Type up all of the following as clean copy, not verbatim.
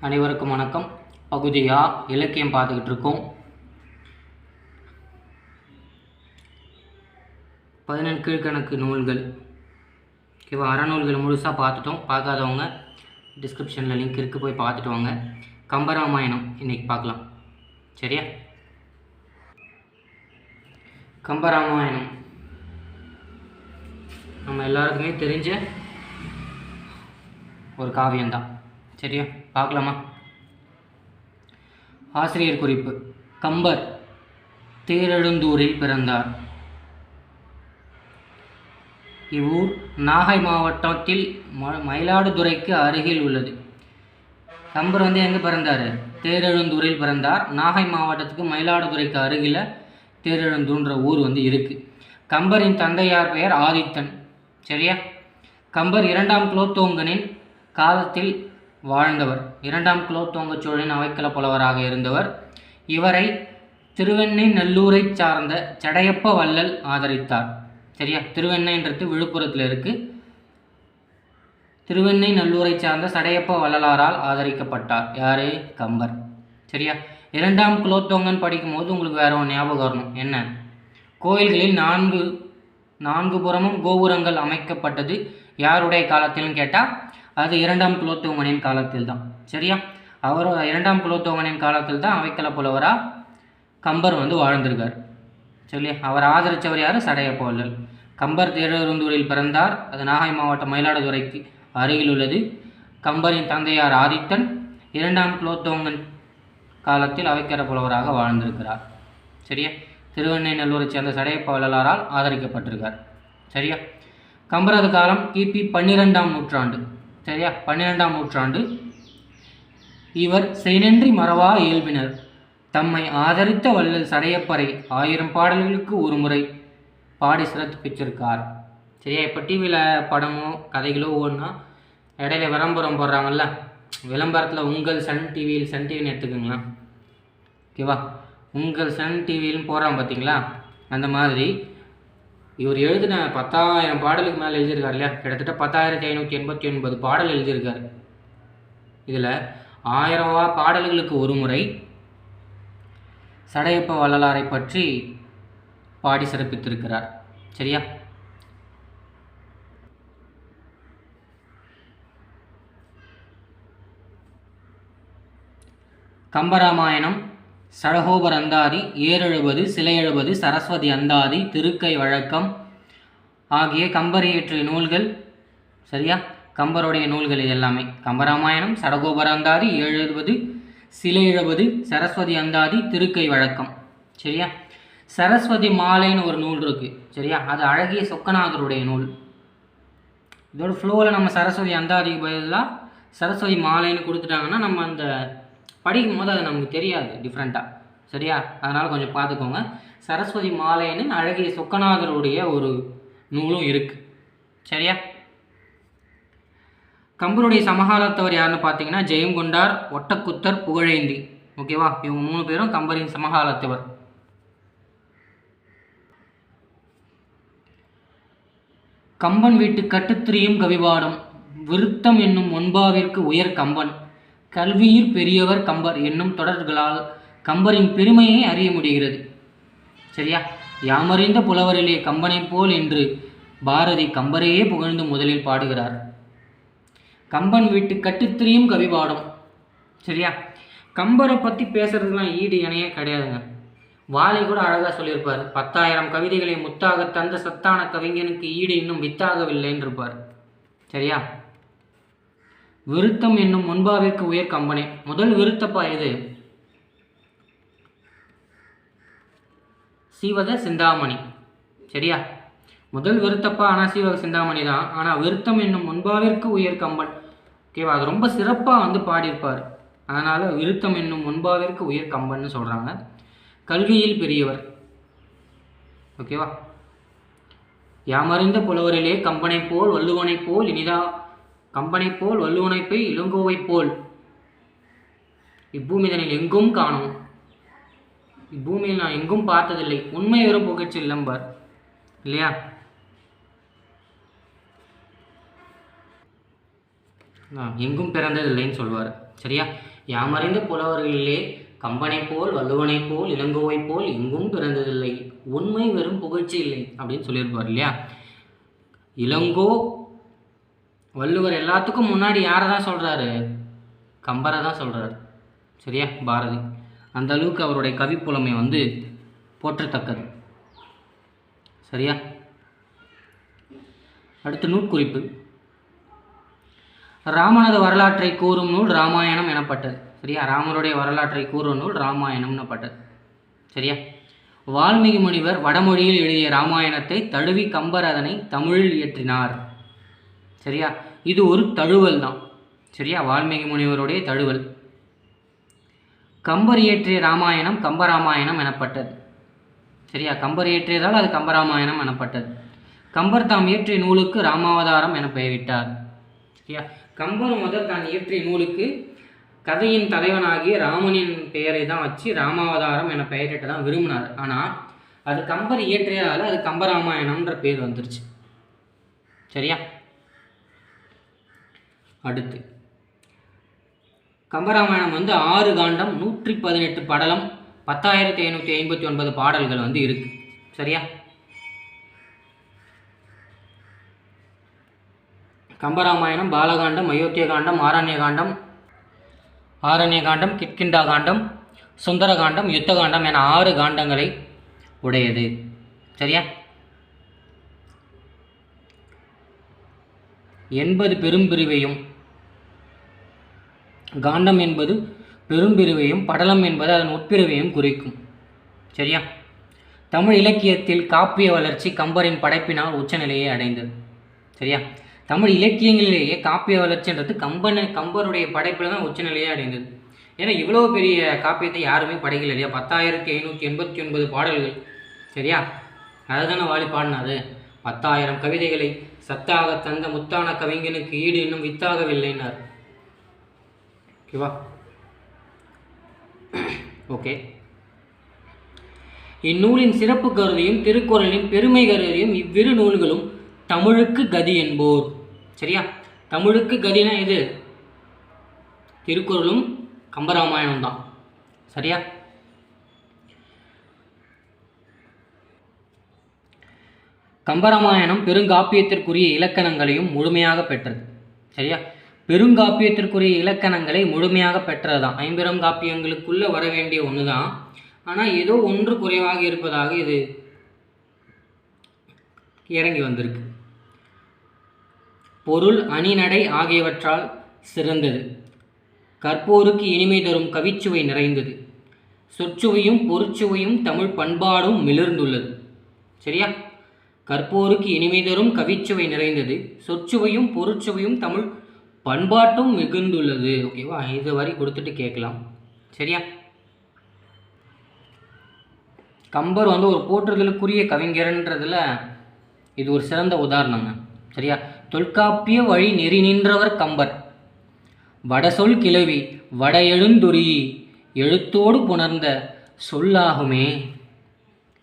அனைவருக்கும் வணக்கம். பகுதியா இலக்கியம் பார்த்துக்கிட்டு இருக்கோம். 17 கீழ்கணக்கு நூல்கள் ஓகேவா. அறநூல்கள் முழுசாக பார்த்துட்டோம். பார்க்காதவங்க டிஸ்கிரிப்ஷனில் லிங்க் இருக்குது, போய் பார்த்துட்டு வாங்க. கம்பராமாயணம் இன்றைக்கி பார்க்கலாம், சரியா? கம்பராமாயணம் நம்ம எல்லாருக்குமே தெரிஞ்ச ஒரு காவியம்தான், சரியா? பார்க்கலாமா? ஆசிரியர் குறிப்பு: கம்பர் தேரெழுந்தூரில் பிறந்தார். இவ்வூர் நாகை மாவட்டத்தில் மயிலாடுதுறைக்கு அருகில் உள்ளது. கம்பர் எங்கே பிறந்தார்? தேரெழுந்தூரில் பிறந்தார். நாகை மாவட்டத்துக்கு மயிலாடுதுறைக்கு அருகில் தேரெழுந்தூர்ன்ற ஊர் இருக்குது. கம்பரின் தந்தையார் பெயர் ஆதித்தன், சரியா? கம்பர் 2ஆம் குலோத்துங்கனின் காலத்தில் வாழ்ந்தவர். 2ஆம் குலோத்துங்க சோழனின் அவைக்கள புலவராக இருந்தவர். இவரை திருவெண்ணை நல்லூரை சார்ந்த சடையப்ப வள்ளல் ஆதரித்தார், சரியா? திருவெண்ணைன்றது விழுப்புரத்தில் இருக்குது. திருவெண்ணை நல்லூரை சார்ந்த சடையப்ப வள்ளலாரால் ஆதரிக்கப்பட்டார். யார்? கம்பர், சரியா? 2ஆம் குலோத்துங்கன் படிக்கும்போது உங்களுக்கு வேற ஒரு ஞாபகம் வரணும். என்ன? கோயில்களில் நான்கு புறமும் கோபுரங்கள் அமைக்கப்பட்டது யாருடைய காலத்தில்னு கேட்டால் அது 2ஆம் குலோத்துங்கனின் காலத்தில் தான், சரியா? அவர் 2ஆம் குலோத்துங்கனின் காலத்தில் தான் அவைக்கள புலவராக கம்பர் வாழ்ந்திருக்கார், சரியா? அவர் ஆதரித்தவர் யார்? சடையப்ப வள்ளல். கம்பர் தேரெழுந்தூரில் பிறந்தார். அது நாகை மாவட்டம் மயிலாடுதுறைக்கு அருகில் உள்ளது. கம்பரின் தந்தையார் ஆதித்தன் 2ஆம் குலோத்துங்கன் காலத்தில் அவைக்கள புலவராக வாழ்ந்திருக்கிறார், சரியா? திருவெண்ணை நல்லூரை சேர்ந்த சடையப்ப வள்ளலாரால் ஆதரிக்கப்பட்டிருக்கார், சரியா? கம்பரது காலம் கிபி 12ஆம் நூற்றாண்டு, சரியா? 12ஆம் நூற்றாண்டு. இவர் செய்நன்றி மறவா இயல்பினர். தம்மை ஆதரித்த வள்ளல் சடையப்பரை 1000 பாடல்களுக்கு ஒரு முறை பாடி சிறப்பிச்சிருக்கார், சரியா? இப்போ டிவியில் படமோ கதைகளோ ஓடுனா இடையில விளம்பரம் போடுறாங்கல்ல, விளம்பரத்தில் உங்கள் சன் டிவின்னு எடுத்துக்கோங்களா, ஓகேவா? உங்கள் சன் டிவின்னு போடுறான் பார்த்தீங்களா? அந்த மாதிரி இவர் எழுதின 10,000 பாடலுக்கு மேலே எழுதியிருக்கார் இல்லையா? கிட்டத்தட்ட 10,589 பாடல் எழுதியிருக்கார். இதில் 1000 பாடல்களுக்கு ஒரு முறை சடையப்ப வள்ளலாரை பற்றி பாடி சிறப்பித்திருக்கிறார், சரியா? கம்பராமாயணம், சடகோபர் அந்தாதி, ஏறெழுபது, சிலையெழுபது, சரஸ்வதி அந்தாதி, திருக்கை வழக்கம் ஆகிய கம்பர் இயற்றிய நூல்கள், சரியா? கம்பருடைய நூல்கள் இது எல்லாமே. கம்பராமாயணம், சடகோபர் அந்தாதி, ஏழெழுபது, சிலையெழுபது, சரஸ்வதி அந்தாதி, திருக்கை வழக்கம், சரியா? சரஸ்வதி மாலைன்னு ஒரு நூல் இருக்குது, சரியா? அது அழகிய சொக்கநாதருடைய நூல். இதோட ஃப்ளோவில் நம்ம சரஸ்வதி அந்தாதிக்கு பதிலாக சரஸ்வதி மாலைன்னு கொடுத்துட்டாங்கன்னா நம்ம அந்த படிக்கும் போது அது நமக்கு தெரியாது டிஃப்ரெண்ட்டாக, சரியா? அதனால் கொஞ்சம் பார்த்துக்கோங்க. சரஸ்வதி மாலைன்னு அழகிய சொக்கநாதருடைய ஒரு நூலும் இருக்குது, சரியா? கம்பருடைய சமகாலத்தவர் யாருன்னு பார்த்தீங்கன்னா ஜெயங்கொண்டார், ஒட்டக்குத்தர், புகழேந்தி, ஓகேவா? இவங்க 3 பேரும் கம்பரின் சமகாலத்தவர். கம்பன் வீட்டு கட்டுத்திரியும் கவிபாடம். விருத்தம் என்னும் ஒன்பாவிற்கு உயர் கம்பன். கல்வியில் பெரியவர் கம்பர் என்னும் தொடர்களால் கம்பரின் பெருமையை அறிய முடிகிறது, சரியா? யாமறிந்த புலவரிலே கம்பனை போல் என்று பாரதி கம்பரையே புகழ்ந்து முதலில் பாடுகிறார். கம்பன் வீட்டு கட்டுத்திரியும் கவிபாடம், சரியா? கம்பரை பற்றி பேசுறதுலாம் ஈடு இணையே கிடையாதுங்க. வாலி கூட அழகாக சொல்லியிருப்பார், 10,000 கவிதைகளை முத்தாக தந்த சத்தான கவிஞனுக்கு ஈடு இன்னும் வித்தாகவில்லைன்னு இருப்பார், சரியா? விருத்தம் என்னும் முன்பாவிற்கு உயர் கம்பனே. முதல் விருத்தப்பா எது? சீவக சிந்தாமணி, சரியா? முதல் விருத்தப்பா ஆனால் சீவக சிந்தாமணி தான். ஆனால் விருத்தம் என்னும் முன்பாவிற்கு உயர் கம்பன், ஓகேவா? அது ரொம்ப சிறப்பாக பாடியிருப்பார். அதனால் விருத்தம் என்னும் முன்பாவிற்கு உயர் கம்பன்னு சொல்கிறாங்க. கல்வியில் பெரியவர், ஓகேவா? யாமறிந்த புலவரிலே கம்பனை போல் வள்ளுவனை போல் இனிதா கம்பனை போல் வள்ளுவனைப்பை இளங்கோவை போல் இப்பூமிதனில் எங்கும் காணும். இப்பூமியில் நான் எங்கும் பார்த்ததில்லை, உண்மை வெறும் புகழ்ச்சி இல்லம்பார் இல்லையா? எங்கும் பிறந்ததில்லைன்னு சொல்வார். சரியா? யாமறிந்த புலவர்களிலே கம்பனை போல் வள்ளுவனை போல் இளங்கோவை போல் எங்கும் பிறந்ததில்லை, உண்மை வெறும் புகழ்ச்சி இல்லை அப்படின்னு சொல்லியிருப்பார் இல்லையா? இளங்கோ வள்ளுவர் எல்லாத்துக்கும் முன்னாடி யாரை தான் சொல்கிறாரு? கம்பரை தான் சொல்கிறார். சரியா? பாரதி அந்த அளவுக்கு அவருடைய கவிப்புலமை வந்து போற்றத்தக்கது. சரியா? அடுத்து நூற்குறிப்பு. ராமனது வரலாற்றை கூறும் நூல் ராமாயணம் எனப்பட்டது. சரியா? ராமனுடைய வரலாற்றை கூறும் நூல் ராமாயணம் எனப்பட்டது. சரியா? வால்மீகி முனிவர் வடமொழியில் எழுதிய ராமாயணத்தை தழுவி கம்பர் அதனை தமிழில் இயற்றினார். சரியா? இது ஒரு தழுவல் தான். சரியா? வால்மீகி முனிவருடைய தழுவல். கம்பர் இயற்றிய ராமாயணம் கம்பராமாயணம் எனப்பட்டது. சரியா? கம்பர் இயற்றியதால் அது கம்பராமாயணம் எனப்பட்டது. கம்பர் தாம் இயற்றிய நூலுக்கு ராமாவதாரம் என பெயரிட்டார். சரியா? கம்பர் முதல் தான் இயற்றிய நூலுக்கு கதையின் தலைவனாகிய ராமனின் பெயரை தான் வச்சு ராமாவதாரம் என பெயரிட்டு தான் விரும்பினார். ஆனால் அது கம்பர் இயற்றியதால் அது கம்பராமாயணம்ன்ற பேர் வந்துருச்சு. சரியா? அடுத்து கம்பராமாயணம் வந்து 6 காண்டம், 118 படலம், 10,559 பாடல்கள் வந்து இருக்கு. சரியா? கம்பராமாயணம் பாலகாண்டம், அயோத்திய காண்டம், ஆரண்ய காண்டம், கிட்கிண்டா காண்டம், சுந்தர காண்டம், யுத்த காண்டம் என 6 காண்டங்களை உடையது. சரியா? 80 பெரும்பிரிவையும், காண்டம் என்பது பெரும்பிரிவையும், படலம் என்பது அதன் உட்பிரிவையும் குறிக்கும். சரியா? தமிழ் இலக்கியத்தில் காப்பிய வளர்ச்சி கம்பரின் படைப்பினால் உச்சநிலையை அடைந்தது. சரியா? தமிழ் இலக்கியங்களிலேயே காப்பிய வளர்ச்சின்றது கம்பருடைய படைப்பில் தான் உச்சநிலையே அடைந்தது. ஏன்னா இவ்வளோ பெரிய காப்பியத்தை யாருமே படைக்கல இல்லையா? 10,589 பாடல்கள். சரியா? அதை தானே வாலி பாடினாரு. 10,000 கவிதைகளை சத்தாக தந்த முத்தான கவிஞனுக்கு ஈடு இன்னும் வித்தாகவில்லைன்னார். ஓகேவா? ஓகே. இந்நூலின் சிறப்பு கருதியும் திருக்குறளின் பெருமை கருதியும் இவ்விரு நூல்களும் தமிழுக்கு கதி என்போர். சரியா? தமிழுக்கு கதினா இது திருக்குறளும் கம்பராமாயணம் தான். சரியா? கம்பராமாயணம் பெருங்காப்பியத்திற்குரிய இலக்கணங்களையும் முழுமையாக பெற்றது. சரியா? பெருங்காப்பியத்திற்குரிய இலக்கணங்களை முழுமையாக பெற்றதுதான். 50 காப்பியங்களுக்குள்ள வர வேண்டிய ஒன்று தான். ஆனால் ஏதோ ஒன்று குறைவாக இருப்பதாக இது இறங்கி வந்திருக்கு. பொருள், அணிநடை ஆகியவற்றால் சிறந்தது. கற்போருக்கு இனிமை தரும் கவிச்சுவை நிறைந்தது. சொற்சுவையும் பொருட்சுவையும் தமிழ் பண்பாடும் மிளிர்ந்துள்ளது. சரியா? கற்போருக்கு இனிமை தரும் கவிச்சுவை நிறைந்தது, சொற்சுவையும் பொருட்சுவையும் தமிழ் பண்பாட்டும் மிகுந்துள்ளது. ஓகேவா? இது வரை கொடுத்துட்டு கேட்கலாம். சரியா? கம்பர் வந்து ஒரு போற்றுதலுக்குரிய கவிஞர்ன்றதுல இது ஒரு சிறந்த உதாரணங்க. சரியா? தொல்காப்பிய வழி நெறி நின்றவர் கம்பர். வடசொல் கிளவி வட எழுந்துரி எழுத்தோடு புணர்ந்த சொல்லாகுமே.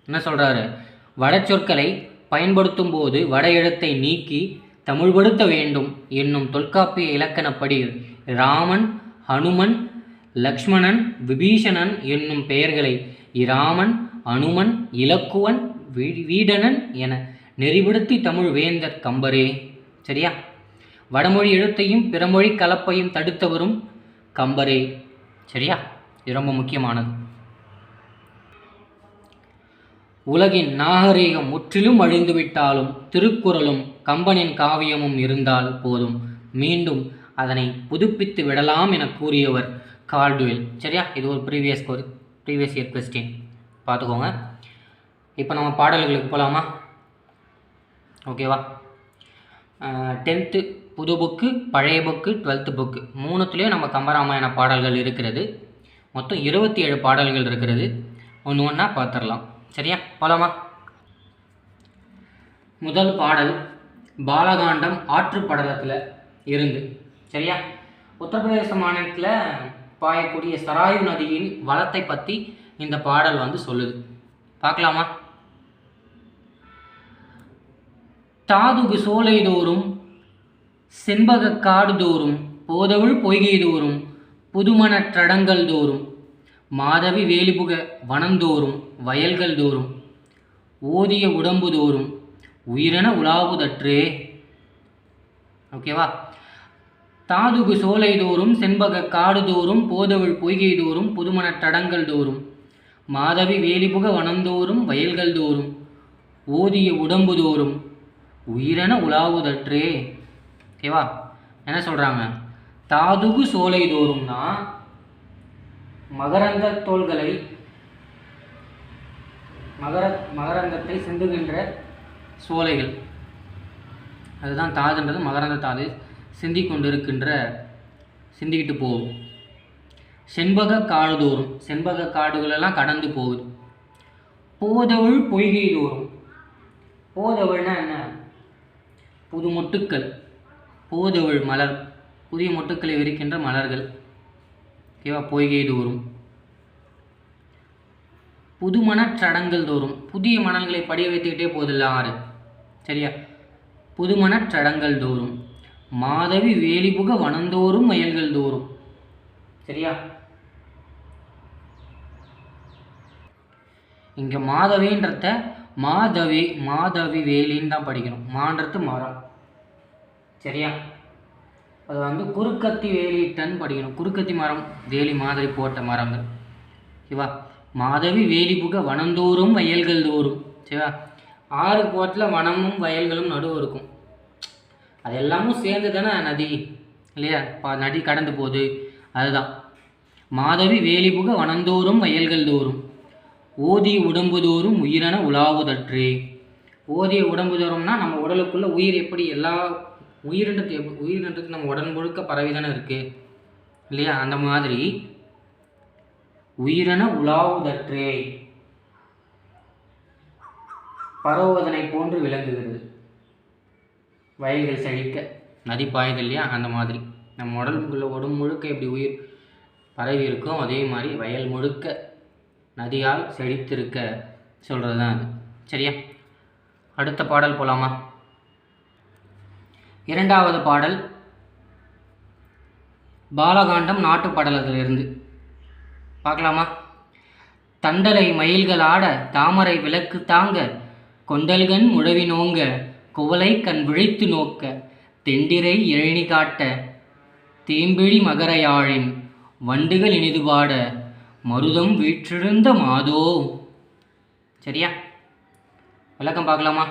என்ன சொல்றாரு? வட சொற்களை பயன்படுத்தும் போது வட எழுத்தை நீக்கி தமிழ்படுத்த வேண்டும் என்னும் தொல்காப்பிய இலக்கணப்படி ராமன், ஹனுமன், லக்ஷ்மணன், விபீஷணன் என்னும் பெயர்களை இராமன், அனுமன், இலக்குவன், வீடனன் என நெறிப்படுத்தி தமிழ் வேந்தர் கம்பரே. சரியா? வடமொழி எழுத்தையும் பிறமொழி கலப்பையும் தடுத்தவரும் கம்பரே. சரியா? இது ரொம்ப முக்கியமானது. உலகின் நாகரீகம் முற்றிலும் அழிந்துவிட்டாலும் திருக்குறளும் கம்பனின் காவியமும் இருந்தால் போதும், மீண்டும் அதனை புதுப்பித்து விடலாம் என கூறியவர் கால்டுவெல். சரியா? இது ஒரு ப்ரீவியஸ் இயர் கொஸ்டின் பார்த்துக்கோங்க. இப்போ நம்ம பாடல்களுக்கு போகலாமா? ஓகேவா? 10th புது புக்கு, பழைய புக்கு, 12th புக்கு மூணுத்துலேயும் நம்ம கம்பராமாயண பாடல்கள் இருக்கிறது. மொத்தம் 27 பாடல்கள் இருக்கிறது. ஒன்று ஒன்றா பார்த்துடலாம். சரியா? போகலாமா? முதல் பாடல் பாலகாண்டம் ஆற்று படலத்தில் இருந்து. சரியா? உத்தரப்பிரதேச மாநிலத்தில் பாயக்கூடிய சராயு நதியின் வளத்தை பற்றி இந்த பாடல் வந்து சொல்லுது. பார்க்கலாமா? தாதுகு சோலை தோறும் செண்பக காடு தோறும் போதவிழ் பொய்கை தோறும் புதுமணற்றடங்கள் தோறும் மாதவி வேலிபுக வனந்தோறும் வயல்கள் தோறும் ஓதிய உடம்பு தோறும் உயிரென உலாவுதற்றே. ஓகேவா? தாதுகு சோலை தோறும் செண்பக காடு தோறும் போதவிழ் பொய்கை தோறும் புதுமணற்றடங்கள் தோறும் மாதவி வேலிபுக வனந்தோறும் வயல்கள் தோறும் ஓதிய உடம்பு தோறும் உயிரென உலாவுதற்றே. ஓகேவா? என்ன சொல்கிறாங்க? தாதுகு சோலை தோறும்னா மகரந்த தோள்களை மகரந்தத்தை சிந்துகின்ற சோலைகள், அதுதான் தாதுன்றது. மகரந்த தாது சிந்தி சிந்திக்கிட்டு போகும். செண்பக காடு தோறும், செண்பக காடுகளெல்லாம் கடந்து போகுது. போதவிழ் பொய்கை தோறும், போதவிழ்னா என்ன? புது மொட்டுக்கள், போதவிழ் மலர், புதிய மொட்டுக்களை விரிக்கின்ற மலர்கள். ஓகேவா? பொய்கை தோறும். புது மணற்றடங்கள் தோறும், புதிய மணல்களை படிய வைத்துக்கிட்டே போதில்ல ஆறு. சரியா? புதுமணற்றடங்கள் தோறும் மாதவி வேலிபுக வனந்தோறும் வயல்கள் தோறும். சரியா? இங்க மாதவின்றத மாதவி வேலின்னு தான் படிக்கணும். மான்றது மரம். சரியா? அது வந்து குறுக்கத்தி வேலிட்டன்னு படிக்கணும். குறுக்கத்தி மரம், வேலி மாதிரி போட்ட மரங்கள். ஓகேவா? மாதவி வேலிபுக வனந்தோறும் வயல்கள் தோறும். சரிவா? ஆறு போட்டில் வனமும் வயல்களும் நடுவு இருக்கும். அது எல்லாமும் சேர்ந்து தானே நதி, இல்லையா? நதி கடந்து போகுது. அதுதான் மாதவி வேலிபுக வனந்தோறும் வயல்கள் தோறும் ஓதிய உடம்பு தோறும் உயிரென உலாவுதற்றே. ஓதிய உடம்பு தோறும்னா நம்ம உடலுக்குள்ள உயிர் எப்படி, எல்லா உயிரின்றது நம்ம உடல் முழுக்க பரவி தானே இருக்கு, இல்லையா? அந்த மாதிரி உயிரென உலாவுதற்றே, பரவுவதனை போன்று விளங்குகிறது. வயல்கள் செழிக்க நதி பாயுது இல்லையா? அந்த மாதிரி நம்ம உடம்பு முழுக்க எப்படி உயிர் பரவி இருக்கும், அதே மாதிரி வயல் முழுக்க நதியால் செழித்திருக்க சொல்கிறது தான் அது. சரியா? அடுத்த பாடல் போலாமா? இரண்டாவது பாடல் பாலகாண்டம் நாட்டு பாடலத்திலிருந்து பார்க்கலாமா? தண்டலை மயில்கள் ஆட தாமரை விளக்கு தாங்க கொண்டல்கண் முழவி நோங்க குவலை கண் விழித்து நோக்க தெண்டிரை இழனி காட்ட தேம்பிழி மகரையாழின் வண்டுகள் இனிது பாட மருதம் வீற்றிருந்த மாதோ. சரியா? விளக்கம் பார்க்கலாமா?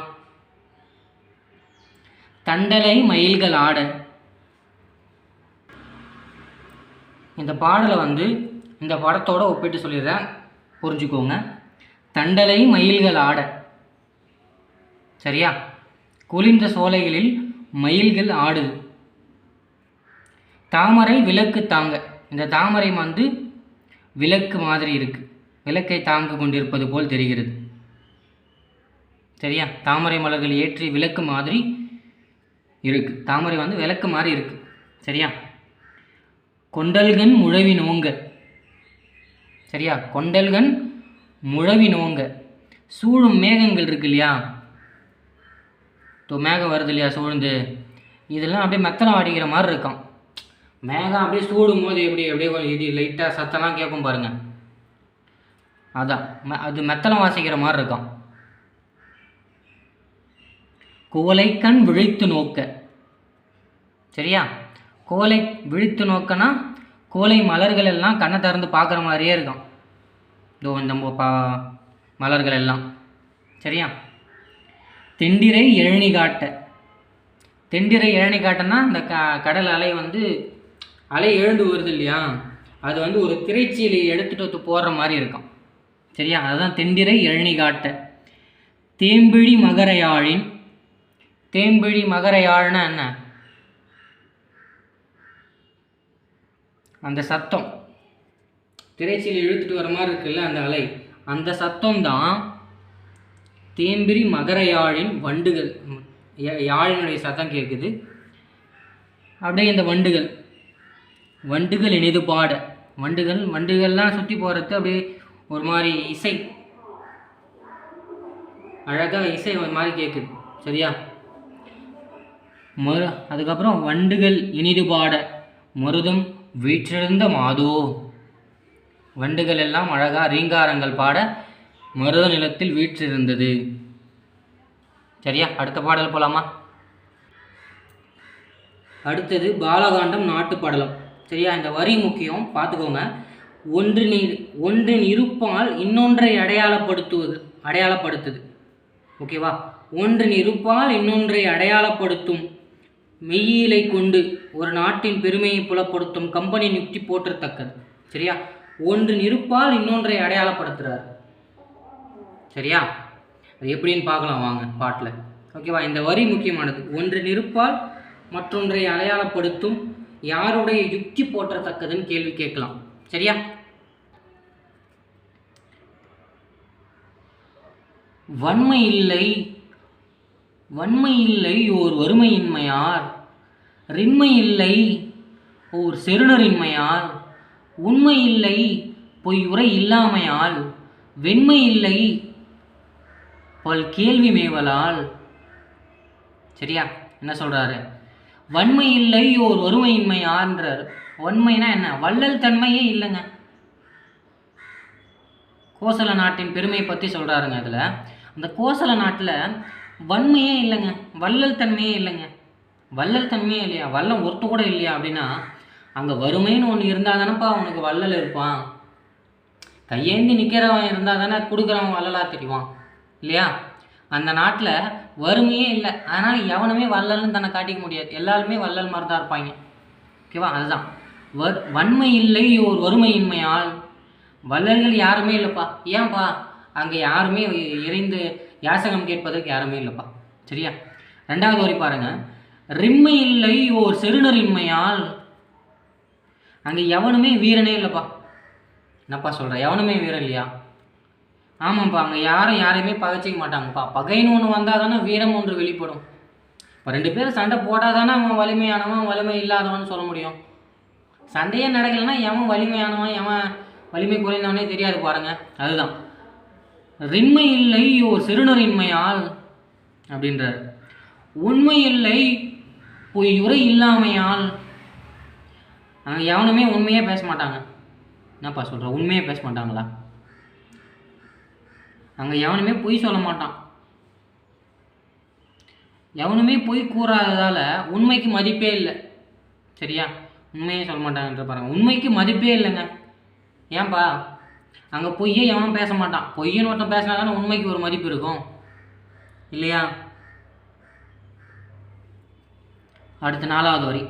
தண்டலை மயில்கள் ஆட, இந்த பாடலை வந்து இந்த படத்தோட ஒப்பிட்டு சொல்லிடுறேன், புரிஞ்சுக்கோங்க. தண்டலை மயில்கள் ஆட. சரியா? குளிர்ந்த சோலைகளில் மயில்கள் ஆடுது. தாமரை விளக்கு தாங்க, இந்த தாமரை வந்து விளக்கு மாதிரி இருக்கு, விளக்கை தாங்கு கொண்டிருப்பது போல் தெரிகிறது. சரியா? தாமரை மலர்கள் ஏற்றி விளக்கு மாதிரி இருக்கு, தாமரை வந்து விளக்கு மாதிரி இருக்கு. சரியா? கொண்டல்கண் முழவி நோங்க. சரியா? கொண்டல்கண் முழவி நோங்க. சூழும் மேகங்கள் இருக்கு இல்லையா? மேகம் வருது இல்லையா சூழ்ந்து, இதெல்லாம் அப்படியே மெத்தனம் அடிக்கிற மாதிரி இருக்கும். மேகம் அப்படியே சூடும் போது அப்படியே இது லைட்டாக சத்தம்லாம் கேட்கும் பாருங்க, அதான் அது மெத்தனம் வாசிக்கிற மாதிரி இருக்கும். குவலைக்கண் விழித்து நோக்க. சரியா? கோலை விழித்து நோக்கனா கோலை மலர்கள் எல்லாம் கண்ணை திறந்து பார்க்குற மாதிரியே இருக்கும், இந்த மலர்கள் எல்லாம். சரியா? தெண்டிரை இழனி காட்ட. தெண்டிரை இழனி காட்டனா இந்த கடல் அலை வந்து அலை எழுந்து வருது இல்லையா, அது வந்து ஒரு திரைச்சீலை எடுத்துட்டு போடுற மாதிரி இருக்கும். சரியா? அதுதான் தெண்டிரை இழனி காட்ட. தேம்பிழி மகரையாழின். தேம்பிழி மகரையாழ்னா என்ன? அந்த சத்தம், திரைச்சீலை இழுத்துட்டு வர மாதிரி இருக்குல்ல அந்த அலை, அந்த சத்தம் தான் தேம்பிரி மகரையாழின் வண்டுகள். யாழினுடைய சத்தம் கேட்குது. அப்படியே இந்த வண்டுகள் இனிது பாட. வண்டுகள்லாம் சுற்றி போகிறது அப்படியே ஒரு மாதிரி இசை, அழகாக இசை ஒரு மாதிரி கேட்குது. சரியா? அதுக்கப்புறம் வண்டுகள் இனிது பாட மருதம் வீற்றிருந்த மாதோ. வண்டுகள் எல்லாம் அழகா ரீங்காரங்கள் பாட மருத நிலத்தில் வீற்றிருந்தது. சரியா? அடுத்த பாடல் போலாமா? அடுத்தது பாலகாண்டம் நாட்டுப்படலம். சரியா? இந்த வரி முக்கியம், பார்த்துக்கோங்க. ஒன்றின் இருப்பால் இன்னொன்றை அடையாளப்படுத்துது. ஓகேவா? ஒன்றின் இருப்பால் இன்னொன்றை அடையாளப்படுத்தும் மெய்யியலை கொண்டு ஒரு நாட்டின் பெருமையை புலப்படுத்தும் கம்பனின் யுக்தி போற்றத்தக்கது. சரியா? ஒன்றின் இருப்பால் இன்னொன்றை அடையாளப்படுத்துகிறார். சரியா? அது எப்படின்னு பார்க்கலாம் வாங்க பாட்டில். ஓகேவா? இந்த வரி முக்கியமானது. ஒன்றின் இருப்பால் மற்றொன்றை அடையாளப்படுத்தும் யாருடைய யுக்தி போற்றத்தக்கதுன்னு கேள்வி கேட்கலாம். சரியா? வன்மை இல்லை ஓர் வறுமையின்மையார், ரின்மை இல்லை ஓர் செருணரின்மையால், உண்மை இல்லை பொய் உரை இல்லாமையால், வெண்மை இல்லை பல் கேள்வி மேவலால். சரியா? என்ன சொல்றாரு? வன்மை இல்லை ஓர் வறுமையின்மையார்ன்றார். வன்மைனா என்ன? வள்ளல் தன்மையே இல்லைங்க. கோசல நாட்டின் பெருமையை பற்றி சொல்கிறாருங்க. அதில் அந்த கோசல நாட்டில் வன்மையே இல்லைங்க, வள்ளல் தன்மையே இல்லைங்க. வள்ளல் தன்மையே இல்லையா? வல்லம் ஒருத்த கூட இல்லையா அப்படின்னா, அங்கே வறுமைன்னு ஒன்று இருந்தால் தானேப்பா அவனுக்கு வள்ளல் இருப்பான். கையேந்தி நிற்கிறவன் இருந்தால் தானே கொடுக்குறவன் வள்ளலாக தெரியுவான் இல்லையா? அந்த நாட்டில் வறுமையே இல்லை, அதனால் எவனுமே வள்ளல்னு தன்னை காட்டிக்க முடியாது. எல்லாருமே வள்ளல் மாதிரி தான் இருப்பாங்க. ஓகேவா? அதுதான் வன்மை இல்லை ஒரு வறுமையின்மையால். வள்ளல்கள் யாருமே இல்லைப்பா. ஏன்பா? அங்கே யாருமே இறைந்து யாசகம் கேட்பதற்கு யாருமே இல்லைப்பா. சரியா? ரெண்டாவது வரி பாருங்க. ரின்மை இல்லை ஓர் செருணரின்மையால். அங்கே எவனுமே வீரனே இல்லைப்பா. என்னப்பா சொல்கிற? எவனுமே வீரன் இல்லையா? ஆமாம்ப்பா, அங்கே யாரையுமே பகைச்சிக்க மாட்டாங்கப்பா. பகைன்னு ஒன்று வந்தால் தானே வீரம் ஒன்று வெளிப்படும். இப்போ 2 பேரும் சண்டை போட்டால் தானே அவன் வலிமையானவன் வலிமை இல்லாதவன் சொல்ல முடியும். சண்டையே நடக்கலைன்னா எவன் வலிமையானவன் எவன் வலிமை குறைந்தவனே தெரியாது பாருங்க. அதுதான் ரின்மை இல்லை ஓர் செருணரின்மையால் அப்படின்றார். உண்மை இல்லை பொய் உரை இல்லாமையால். அங்கே எவனுமே உண்மையே பேச மாட்டாங்க. என்னப்பா சொல்கிற? உண்மையே பேச மாட்டாங்களா? அங்கே எவனுமே பொய் சொல்ல மாட்டான். எவனுமே பொய் கூறாததால் உண்மைக்கு மதிப்பே இல்லை. சரியா? உண்மையே சொல்ல மாட்டாங்கன்ற பாருங்க. உண்மைக்கு மதிப்பே இல்லைங்க. ஏன்பா? அங்கே பொய்யே எவனும் பேச மாட்டான். பொய்யன்னு ஒருத்தன் பேசினா தானே உண்மைக்கு ஒரு மதிப்பு இருக்கும் இல்லையா? அடுத்த 4வது வரி.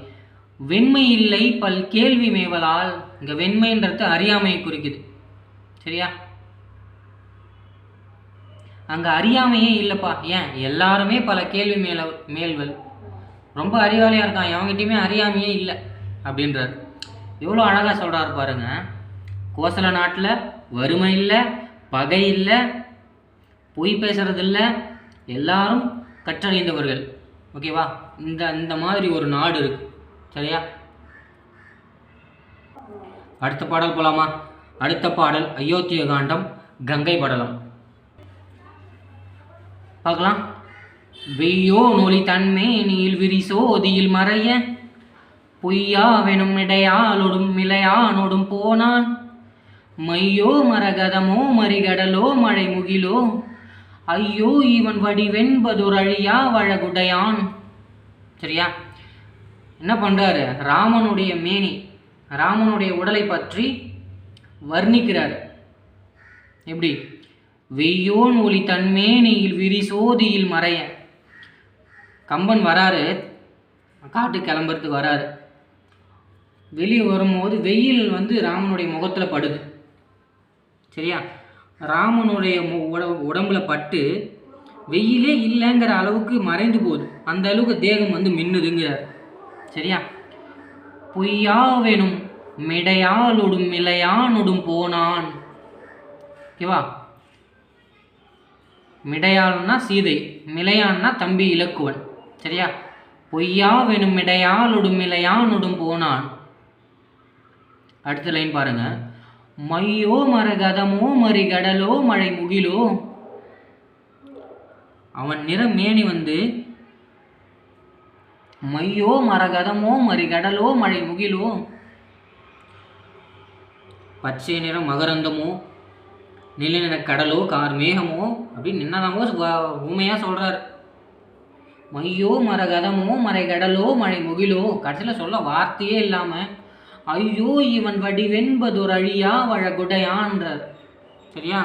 வெண்மை இல்லை பல் கேள்வி மேவலால். இங்கே வெண்மைன்றது அறியாமையை குறிக்குது. சரியா? அங்கே அறியாமையே இல்லைப்பா. ஏன்? எல்லாருமே பல கேள்வி மேல்வல். ரொம்ப அறிவாளியாக இருக்கான், எவங்கிட்டையுமே அறியாமையே இல்லை அப்படின்றார். எவ்வளோ அழகாக சொல்கிறாரு பாருங்க. கோசல நாட்டில் வறுமை இல்லை, பகை இல்லை, பொய் பேசுறது இல்லை, எல்லாரும் கற்றறிந்தவர்கள். ஓகேவா? இந்த மாதிரி ஒரு நாடு இருக்கு. சரியா? அடுத்த பாடல் போலாமா? அடுத்த பாடல் அயோத்திய காண்டம் கங்கை படலம் பார்க்கலாம். வெய்யோ நொலி தன்மே நீல் விரிசோதியில் மறைய, பொய்யாவெனும் இடையாலொடும் மிளையானொடும் போனான், மையோ மரகதமோ மறிகடலோ மழை முகிலோ, ஐயோ இவன் வடிவென்பதொரு அழியா வழகுடையான். சரியா? என்ன பண்ணுறாரு? ராமனுடைய மேனி, ராமனுடைய உடலை பற்றி வர்ணிக்கிறார். எப்படி? வெய்யோன் ஒளி தன்மேனியில் விரிசோதியில் மறைய. கம்பன் வராரு, காட்டு கிளம்புறதுக்கு வராரு. வெளியே வரும்போது வெயில் ராமனுடைய முகத்தில் படுது. சரியா? ராமனுடைய உடம்புல பட்டு வெயிலே இல்லைங்கிற அளவுக்கு மறைந்து போகுது. அந்த அளவுக்கு தேகம் மின்னுதுங்கிறார். சரியா? பொய்யாவெனும் மிடையாலொடும் மிளையானொடும் போனான். ஓகேவா? மிடையாள்னா சீதை, மிளையான்னா தம்பி இலக்குவன். சரியா? பொய்யாவெனும் மிடையாலொடும் மிளையானொடும் போனான். அடுத்த லைன் பாருங்க. மையோ மரகதமோ மறிகடலோ மழை முகிலோ. அவன் நிற மேனி மையோ மரகதமோ மறிகடலோ மழை முகிலோ. பச்சை நிறம் மகரந்தமோ, நிலநிற கடலோ, கார் மேகமோ அப்படின்னு என்னென்னமோ உண்மையாக சொல்கிறார். மையோ மரகதமோ, மறை கடலோ, மழை முகிலோ, கடைசியில் சொல்ல வார்த்தையே இல்லாமல் ஐயோ இவன் வடிவென்பதொரு அழியா வழகுடையான்றார். சரியா?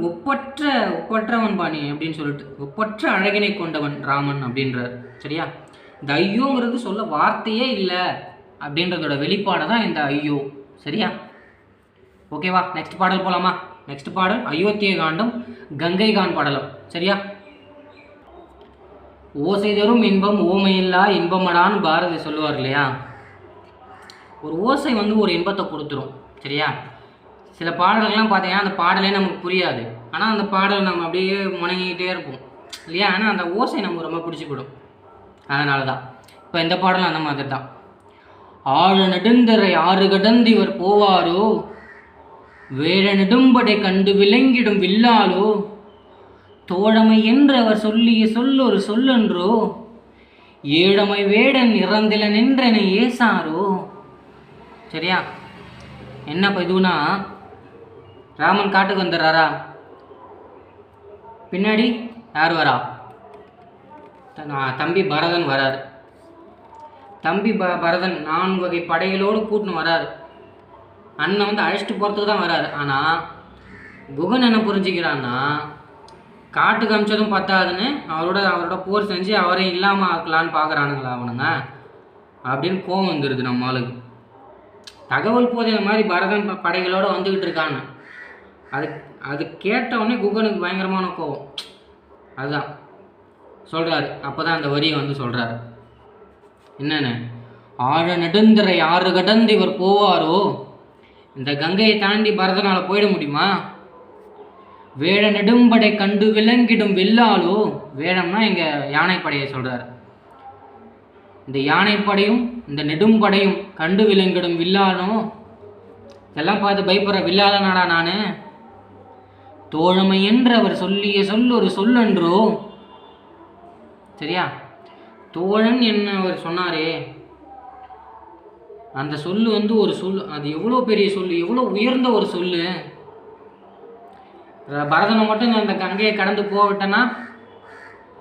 ஒப்பற்றவன் பாணி அப்படின்னு சொல்லிட்டு ஒப்பற்ற அழகினை கொண்டவன் ராமன் அப்படின்றார். சரியா? இந்த ஐயோங்கிறது சொல்ல வார்த்தையே இல்லை அப்படின்றதோட வெளிப்பாடு தான் இந்த ஐயோ. சரியா? ஓகேவா? நெக்ஸ்ட் பாடல் போகலாமா? நெக்ஸ்ட் பாடல் அயோத்திய காண்டம் கங்கை கான் பாடலம். சரியா? ஓசை தரும் இன்பம் ஓமையில்லா இன்பமடான்னு பாரதி சொல்லுவார் இல்லையா? ஒரு ஓசை வந்து ஒரு இன்பத்தை கொடுத்துரும். சரியா? சில பாடல்கள்லாம் பார்த்தீங்கன்னா அந்த பாடலே நமக்கு புரியாது, ஆனால் அந்த பாடல் நம்ம அப்படியே முணங்கிக்கிட்டே இருப்போம் இல்லையா? ஆனால் அந்த ஓசை நமக்கு ரொம்ப பிடிச்சிவிடும். அதனால தான் இப்போ இந்த பாடலும் அந்த மாதிரி தான். ஆழ நெடுந்தரை ஆறு கடந்து இவர் போவாரோ, வேழ நெடும்படை கண்டு விளங்கிடும் வில்லாலோ, தோழமை என்று அவர் சொல்லிய சொல்லொரு சொல்லன்றோ, ஏழமை வேடன் இறந்தில நின்றனை ஏசாரோ. சரியா? என்ன இதுனா, ராமன் காட்டுக்கு வந்துடுறாரா, பின்னாடி யார் வரா? தம்பி பரதன் வராரு. தம்பி பரதன் 4 வகை படைகளோடு கூட்டின்னு வராரு. அண்ணன் வந்து அழைச்சிட்டு போகிறதுக்கு தான் வராரு. ஆனால் குகன் என்ன புரிஞ்சுக்கிறான்னா, காட்டுக்கு அமிச்சதும் பத்தாதுன்னு அவரோட போர் செஞ்சு அவரை இல்லாமல் ஆக்கலான்னு பார்க்குறானுங்களா அவனுங்க அப்படின்னு கோவம் வந்துடுது நம்ம ஆளுக்கு. தகவல் போது இந்த மாதிரி பரதன் படைகளோடு வந்துக்கிட்டு இருக்கான்னு அது கேட்டவுடனே குகனுக்கு பயங்கரமான கோவம். அதுதான் சொல்கிறாரு. அப்போ தான் அந்த வரியை வந்து சொல்கிறாரு. என்னென்ன? ஆழ நெடுந்தரை ஆறு கடந்து இவர் போவாரோ, இந்த கங்கையை தாண்டி பரதனால் போயிட முடியுமா? வேட நெடும்படை கண்டு விளங்கிடும் வெல்லாலோ, வேடம்னா இங்கே யானைப்படையை சொல்கிறார். இந்த யானைப்படையும் இந்த நெடும்படையும் கண்டு விளங்கிடும் வில்லாலோ, இதெல்லாம் பார்த்து பயப்படுற வில்லாளனாடா நான். தோழமை என்று அவர் சொல்லிய சொல்லொரு சொல்லன்றோ. சரியா? தோழன் என்ன அவர் சொன்னாரே, அந்த சொல்லு வந்து ஒரு சொல். அது எவ்வளோ பெரிய சொல்லு, எவ்வளோ உயர்ந்த ஒரு சொல்லு. பரதனை மட்டும் அந்த கங்கையை கடந்து போவிட்டேன்னா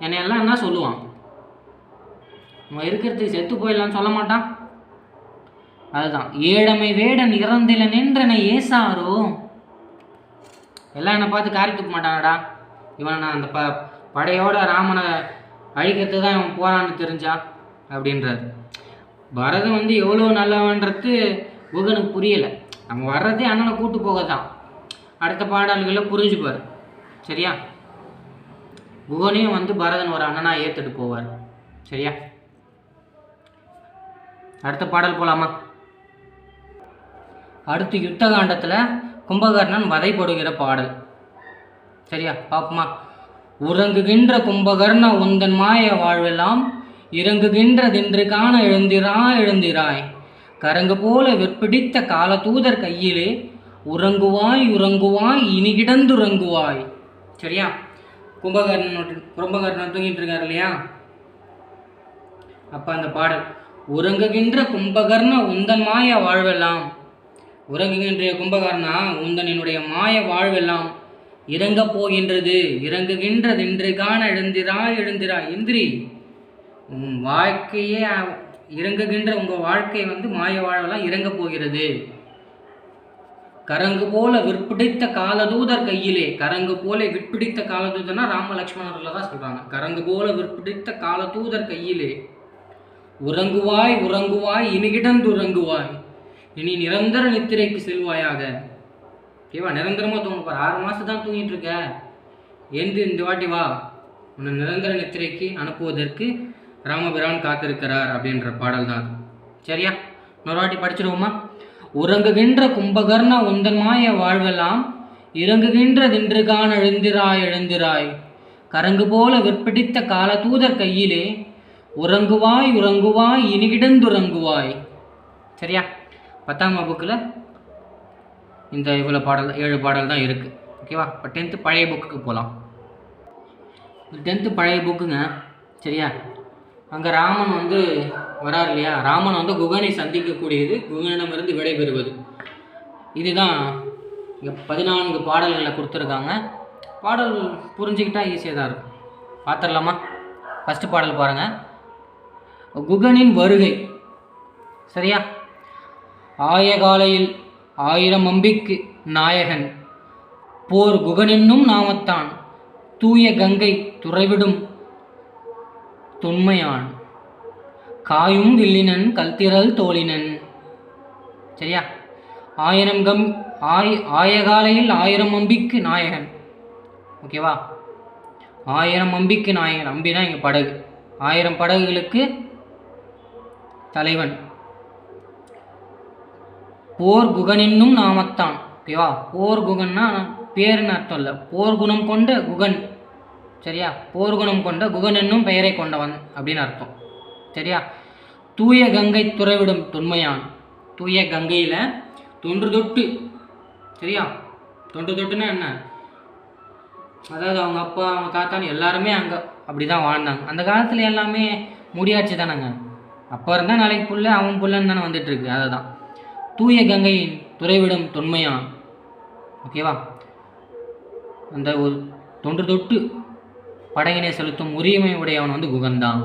என்னையெல்லாம் என்ன சொல்லுவான்? நம்ம இருக்கிறதுக்கு செத்து போயிடலான்னு சொல்ல மாட்டான். அதுதான் ஏழமை வேடன் இறந்தில நின்றனை ஏசாரோ. எல்லாம் என்னை பார்த்து காரி துப்ப மாட்டானடா, இவனை நான் அந்த படையோட ராமனை அழிக்கிறது தான் இவன் போறான்னு தெரிஞ்சா அப்படின்றாரு. பரதன் வந்து எவ்வளோ நல்லவன்றது குகனுக்கு புரியலை. நம்ம வர்றதே அண்ணனை கூட்டு போக தான். அடுத்த பாடல்களில் புரிஞ்சுப்பார். சரியா? குகனையும் வந்து பரதன் ஒரு அண்ணனாக ஏற்றுட்டு போவார். சரியா? அடுத்த பாடல் போகலாமா? அடுத்து யுத்த காண்டத்தில் கும்பகர்ணன் வதைப்படுகிற பாடல். சரியா? பார்ப்போமா? உறங்குகின்ற கும்பகர்ண உந்தன் மாய வாழ்வெல்லாம் இறங்குகின்றதென்று காண எழுந்திராய் கரங்கு போல வெற்பிடித்த கால தூதர் கையிலே உறங்குவாய் இனி கிடந்துறங்குவாய். சரியா? கும்பகர்ணன் தூங்கிட்டு இருக்காரு இல்லையா? அப்ப அந்த பாடல் உறங்குகின்ற கும்பகர்ண உந்தன் மாய வாழ்வெல்லாம், உறங்குகின்ற கும்பகர்ணா உந்தனினுடைய மாய வாழ்வெல்லாம் இறங்கப் போகின்றது, இறங்குகின்றதென்று காண எழுந்திராய் எந்திரி. உன் வாழ்க்கையே இறங்குகின்ற உங்கள் வாழ்க்கை வந்து மாய வாழ்வெல்லாம் இறங்கப் போகிறது. கரங்கு போல விற்பிடித்த காலதூதர் கையிலே, கரங்கு போல விற்பிடித்த காலதூதர்னா ராம லக்ஷ்மணர்களை தான் சொல்கிறாங்க. கரங்கு போல விற்பிடித்த காலதூதர் கையிலே உறங்குவாய் இனி கிடந்துறங்குவாய், இனி நிரந்தர நித்திரைக்கு செல்வாயாக. ஓகேவா? நிரந்தரமாக தூங்கப்பார். 6 மாதம் தான் தூங்கிட்டு இருக்க, இந்த வாட்டி வா, உன்னை நிரந்தர நித்திரைக்கு அனுப்புவதற்கு ராமபிரான் காத்திருக்கிறார் அப்படின்ற பாடல் தான். சரியா? இன்னொரு வாட்டி படிச்சிடுவோமா? உறங்குகின்ற கும்பகர்ண உந்தன் மாய வாழ்வெல்லாம் இறங்குகின்றதென்று காண எழுந்திராய் கரங்கு போல விற்பிடித்த கால தூதர் கையிலே உறங்குவாய் இனி கிடந்துறங்குவாய். சரியா? 10ஆம் வகுப்பில் இந்த இவ்வளோ பாடல் 7 பாடல் தான் இருக்குது. ஓகேவா? இப்போ 10th பழைய புக்குக்கு போகலாம். 10th பழைய புக்குங்க. சரியா? அங்கே ராமன் வந்து வரார் இல்லையா? ராமன் வந்து குகனை சந்திக்கக்கூடியது, குகனிடமிருந்து விடைபெறுவது. இதுதான் இங்கே 14 பாடல்களை கொடுத்துருக்காங்க. பாடல் புரிஞ்சுக்கிட்டா ஈஸியாக தான் இருக்கும். பார்த்துடலாமா? ஃபஸ்ட்டு பாடல் பாருங்கள். குகனின் வருகை. சரியா? ஆயகாலையில் 1000 அம்பிக்கு நாயகன் போர் குகனென்னும் நாமத்தான் தூய கங்கை துறைவிடும் தொன்மையான் காயும் வில்லினன் கல்திரல் தோழினன். சரியா? ஆயகாலையில் 1000 அம்பிக்கு நாயகன். ஓகேவா? 1000 அம்பிக்கு நாயகன். அம்பினா இங்கே படகு. 1000 படகுகளுக்கு தலைவன். போர் குகனென்னும் நாமத்தான். ஓகேவா? போர் குகன்னா பேருன்னு அர்த்தம் இல்லை, போர்க்குணம் கொண்ட குகன். சரியா? போர்க்குணம் கொண்ட குகன் என்னும் பெயரை கொண்டவன் அப்படின்னு அர்த்தம். சரியா? தூய கங்கை துறைவிடும் தொன்மையான். தூய கங்கையில் தொன்று தொட்டு. சரியா? தொன்று தொட்டுன்னா என்ன? அதாவது அவங்க அப்பா அவங்க தாத்தான்னு எல்லாருமே அங்கே அப்படி தான் வாழ்ந்தாங்க. அந்த காலத்தில் எல்லாமே முடியாட்சி தானேங்க. அப்போ இருந்தால் நாளைக்கு புள்ள அவன் புள்ளன்னு தானே வந்துட்டுருக்கு. அதை தான் தூய கங்கையின் துறைவிடும் தொன்மையான். ஓகேவா? அந்த ஒரு தொன்று தொட்டு படையினை செலுத்தும் உரிமை உடையவன் வந்து குகன்தான்.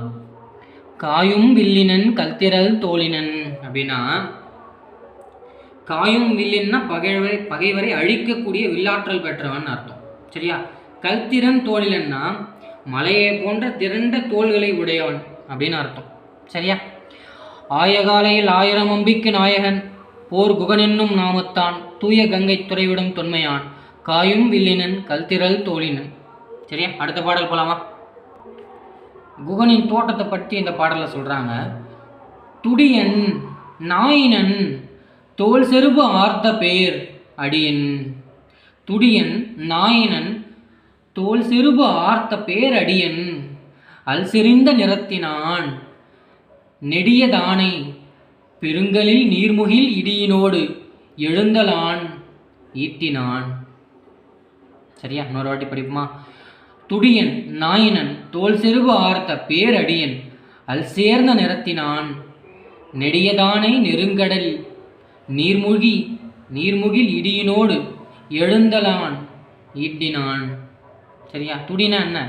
காயும் வில்லினன் கல்திரல் தோழினன். அப்படின்னா காயும் வில்லின்னா பகைவரை அழிக்கக்கூடிய வில்லாற்றல் பெற்றவன் அர்த்தம். சரியா? கல்திறன் தோழிலன்னா மலையை போன்ற திரண்ட தோள்களை உடையவன் அப்படின்னு அர்த்தம். சரியா? ஆயகாலையில் 1000 அம்பிக்கு நாயகன் போர் குகன் என்னும் நாமத்தான் தூய கங்கை துறைவிடும் தொன்மையான் காயும் வில்லினன் கல்திரல் தோழினன். சரியா? அடுத்த பாடல் போலாமா? குகனின் தோட்டத்தை பற்றி இந்த பாடலில் சொல்கிறாங்க. துடியன் நாயினன் தோல் செருபு ஆர்த்த பேர் அடியன். துடியன் நாயினன் தோல் செருபு ஆர்த்த பேர் அடியன் அல்செறிந்த நிறத்தினான் நெடியதானை பெருங்கலில் நீர்முகில் இடியினோடு எழுந்தலான் ஈட்டினான். சரியா? இன்னொரு வாட்டி படிப்புமா? துடியன் நாயினன் தோல் செருபு ஆர்த்த பேரடியன் அல் சேர்ந்த நிறத்தினான் நெடியதானை நெருங்கடல் நீர்முகில் இடியினோடு எழுந்தலான் ஈட்டினான். சரியா? துடினா என்ன?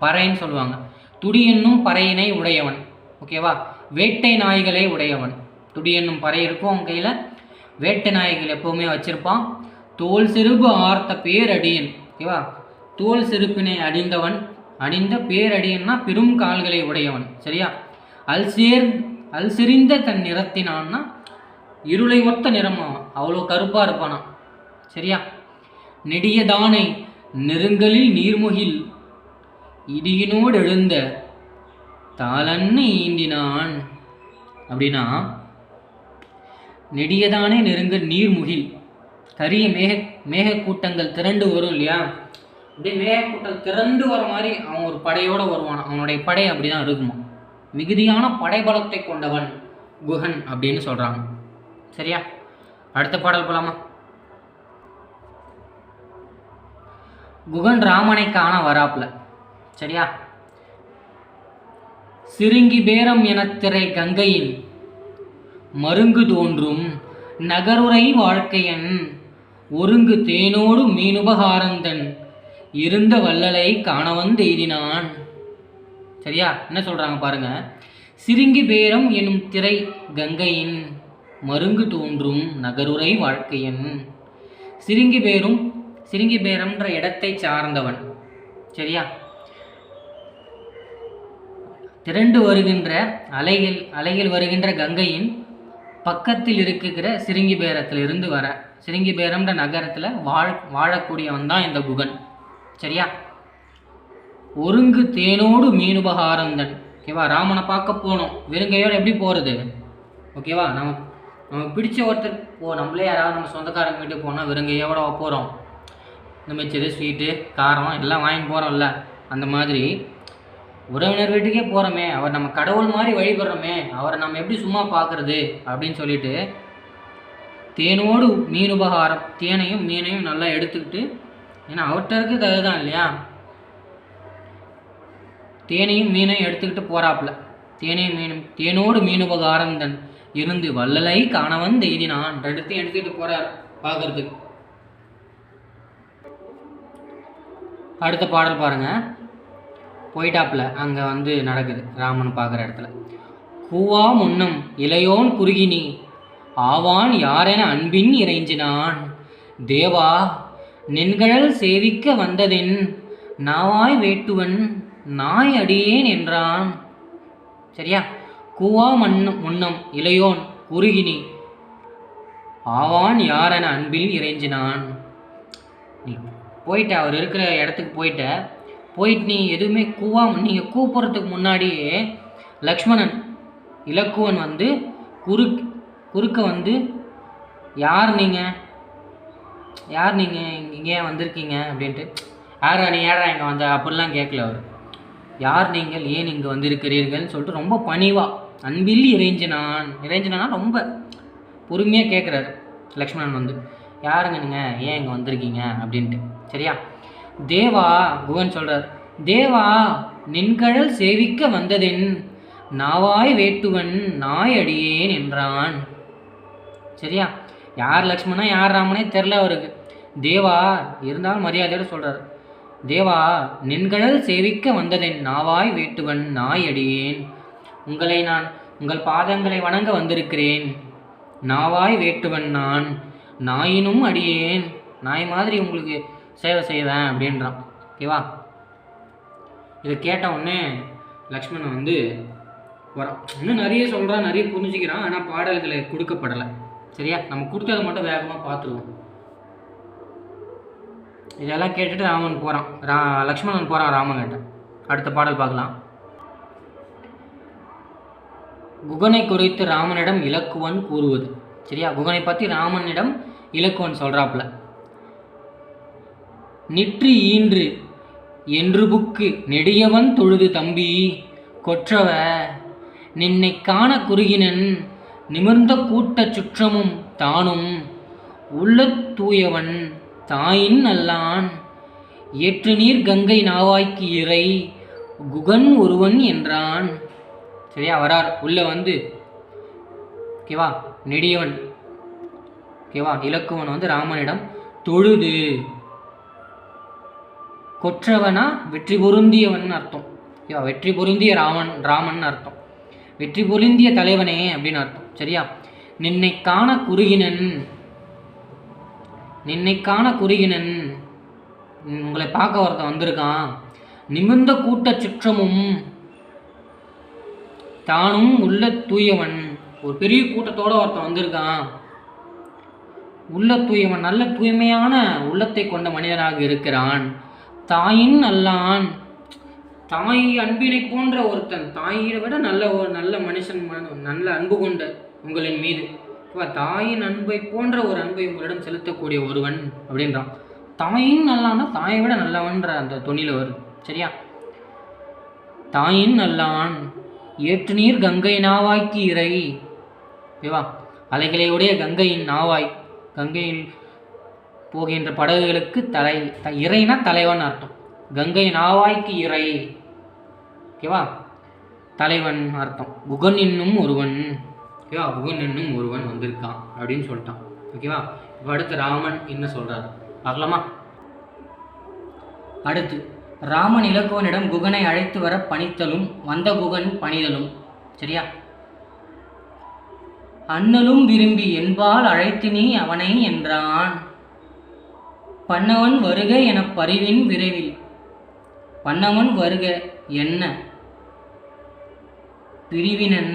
பறைன்னு சொல்லுவாங்க. துடி என்னும் பறையினை உடையவன். ஓகேவா? வேட்டை நாய்களை உடையவன். துடி என்னும் பறை இருக்கும் அவன் கையில். வேட்டை நாய்கள் எப்போவுமே வச்சிருப்பான். தோல் செருபு ஆர்த்த பேரடியன். ஓகேவா? தோல் செருப்பினை அணிந்த பேரடியன்னா பெரும் கால்களை உடையவன். சரியா? அல் செறிந்த தன் நிறத்தினான்னா இருளை ஒத்த நிறமாவான். அவ்வளோ கருப்பாக இருப்பானா. சரியா? நெடியதானை நெருங்கலில் நீர்முகில் இடியினோடு எழுந்த தாளன்னு ஈண்டினான். அப்படின்னா நெடியதானே நெருங்கல் நீர்முகில் கரிய மேகக்கூட்டங்கள் திரண்டு வரும் இல்லையா? அப்படியே மேகக்கூட்டம் திரண்டு வர மாதிரி அவன் ஒரு படையோடு வருவான். அவனுடைய படை அப்படி தான் இருக்குமா. மிகுதியான படைபலத்தை கொண்டவன் குகன் அப்படின்னு சொல்கிறாங்க. சரியா? அடுத்த பாடல் போலாமா? குகன் ராமனை காண வராப்புல. சரியா? சிறுங்கி பேரம் எனத்திரை கங்கையின் மருங்கு தோன்றும் நகருரை வாழ்க்கையன் ஒருங்கு தேனோடு மீனுபகாரந்தன் இருந்த வள்ளலை காணவந்தெய்தினான். சரியா? என்ன சொல்றாங்க பாருங்க. சிறுங்கி பேரம் எனும் திரை கங்கையின் மருங்கு தோன்றும் நகருரை வாழ்க்கையன். சிறுங்கி பேரம்ன்ற இடத்தை சார்ந்தவன். சரியா? திரண்டு வருகின்ற அலைகள் வருகின்ற கங்கையின் பக்கத்தில் இருக்கிற சிறுங்கி பேரத்திலிருந்து வர சிறுங்கி பேரம்ன்ற நகரத்தில் வாழக்கூடியவன் தான் இந்த குகன். சரியா? ஒருங்கு தேனோடு மீனுபகாரந்தன். ஓகேவா? ராமனை பார்க்க போனோம். வெறுங்கையோடு எப்படி போகிறது? ஓகேவா? நமக்கு பிடிச்ச ஒருத்தர் நம்மளே யாராவது நம்ம சொந்தக்காரங்க வீட்டுக்கு போனால் வெறுங்கையோட போகிறோம். இந்த மிச்சரு ஸ்வீட்டு காரம் எல்லாம் வாங்கிட்டு போகிறோம்ல. அந்த மாதிரி உறவினர் வீட்டுக்கே போகிறோமே, அவர் நம்ம கடவுள் மாதிரி வழிபடுறோமே, அவரை நம்ம எப்படி சும்மா பார்க்குறது அப்படின்னு சொல்லிட்டு தேனோடு மீனுபகாரம், தேனையும் மீனையும் நல்லா எடுத்துக்கிட்டு, ஏன்னா அவர்கிட்ட இருக்குது அதுதான் இல்லையா, தேனையும் மீனையும் எடுத்துக்கிட்டு போகிறாப்புல. தேனோடு மீனுபகாரம் தன் இருந்து வள்ளலை காணவன் எய்தினான். ரெண்டுத்தையும் எடுத்துக்கிட்டு போகிறார். பார்க்குறதுக்கு. அடுத்த பாடல் பாருங்கள். போயிட்டாப்புல அங்கே வந்து நடக்குது ராமன் பார்க்குற இடத்துல. கூவா முன்னம் இளையோன் குறுகினி ஆவான் யாரென அன்பின் இறைஞ்சினான் தேவா நின்கழல் சேவிக்க வந்ததென் நாவாய் வேட்டுவன் நாய் அடியேன் என்றான். சரியா? கூவா முன்னம் இளையோன் குறுகினி ஆவான் யாரென அன்பில் இறைஞ்சினான். நீ போயிட்ட, அவர் இருக்கிற இடத்துக்கு போயிட்டு நீ எதுவுமே நீங்கள் கூப்பிட்றதுக்கு முன்னாடியே லக்ஷ்மணன் இலக்குவன் வந்து குறுக்க வந்து யார் நீங்கள் இங்கே வந்திருக்கீங்க அப்படின்ட்டு, யாரா நீ ஏறா இங்கே வந்த அப்படிலாம் கேட்கல. அவர் யார் நீங்கள், ஏன் இங்கே வந்திருக்கிறீர்கள்னு சொல்லிட்டு ரொம்ப பணிவாக அன்பில் இறைஞ்சினான்னா ரொம்ப பொறுமையாக கேட்குறாரு லக்ஷ்மணன் வந்து, யாருங்க நீங்கள், ஏன் இங்கே வந்திருக்கீங்க அப்படின்ட்டு. சரியா? தேவா, குகன் சொல்கிறார், தேவா நின்கழல் சேவிக்க வந்ததென் நாவாய் வேட்டுவன் நாய் அடியேன் என்றான். சரியா? யார் லக்ஷ்மணா யார் ராமனே தெரில அவருக்கு. தேவா இருந்தாலும் மரியாதையோடு சொல்கிறார், தேவா நின்கழல் சேவிக்க வந்ததென் நாவாய் வேட்டுவன் நாய் அடியேன். உங்களை நான் உங்கள் பாதங்களை வணங்க வந்திருக்கிறேன். நாவாய் வேட்டுவன் நான் நாயினும் அடியேன், நாய் மாதிரி உங்களுக்கு சேவை செய்வேன் அப்படின்றான். ஓகேவா? இதை கேட்ட உடனே லக்ஷ்மணன் வந்து வரான். இன்னும் நிறைய சொல்கிறான், நிறைய புரிஞ்சுக்கிறான். ஆனால் பாடல்களை கொடுக்கப்படலை. சரியா? நம்ம கொடுத்ததை மட்டும் வேகமாக பார்த்துருவோம். இதெல்லாம் கேட்டுட்டு ராமன் போகிறான், லக்ஷ்மணன் போகிறான் ராமன் கிட்ட. அடுத்த பாடல் பார்க்கலாம். குகனை குறித்து ராமனிடம் இலக்குவன் கூறுவது. சரியா? குகனை பற்றி ராமனிடம் இலக்குவன் சொல்கிறாப்புல. நிற்று ஈன்று என்று புக்கு நெடியவன் தொழுது தம்பி கொற்றவ நின்னை காண குறுகினன் நிமிர்ந்த கூட்ட சுற்றமும் தானும் உள்ள தூயவன் தாயின் அல்லான் ஏற்று நீர் கங்கை நாவாய்க்கு இறை குகன் ஒருவன் என்றான். சரியா? வரார் உள்ள வந்து. ஓகேவா? நெடியவன். ஓகேவா? இலக்குவன் வந்து ராமனிடம் தொழுது, கொற்றவனா வெற்றி பொருந்தியவன் அர்த்தம். ஓகேவா? வெற்றி பொருந்திய ராமன் அர்த்தம். வெற்றி பொருந்திய தலைவனே அப்படின்னு அர்த்தம். சரியா? நின்னை காண குறுகினன் உங்களை பார்க்க ஒருத்தன் வந்திருக்கான். நிமிர்ந்த கூட்ட சுற்றமும் தானும் உள்ள தூயவன், ஒரு பெரிய கூட்டத்தோட ஒருத்தன் வந்திருக்கான். உள்ள தூயவன், நல்ல தூய்மையான உள்ளத்தை கொண்ட மனிதனாக இருக்கிறான். தாயின் அல்லான், தாய் அன்பினை போன்ற ஒருத்தன், தாயை விட நல்ல மனுஷன், நல்ல அன்பு கொண்ட உங்களின் மீது, தாயின் அன்பை போன்ற ஒரு அன்பை உங்களிடம் செலுத்தக்கூடிய ஒருவன் அப்படின்றான். தாயின் அல்லான்னா தாயை விட நல்லவன்ற அந்த தொனியில் வருது. சரியா? தாயின் அல்லான் ஏற்று நீர் கங்கை நாவாய்க்கு இறை. ஓகேவா? அலைகளையுடைய கங்கையின் நாவாய், கங்கையில் போகின்ற படகுகளுக்கு இறைனா தலைவன் அர்த்தம். கங்கை நாவாய்க்கு இறை. ஓகேவா? தலைவன் அர்த்தம். குகன் என்னும் ஒருவன். ஓகேவா? குகன் என்னும் ஒருவன் வந்திருக்கான் அப்படின்னு சொல்லிட்டான். ஓகேவா? இப்போ அடுத்து ராமன் என்ன சொல்கிறார் பார்க்கலாமா? அடுத்து ராமன் இலக்குவனிடம் குகனை அழைத்து வர பணித்தலும் வந்த குகன் பணிதலும். சரியா? அண்ணலும் விரும்பி என்பால் அழைத்து நீ அவனை என்றான். பண்ணவன் வருக என பரிவின் விரைவில். பண்ணவன் வருக என்ன பிரிவினன்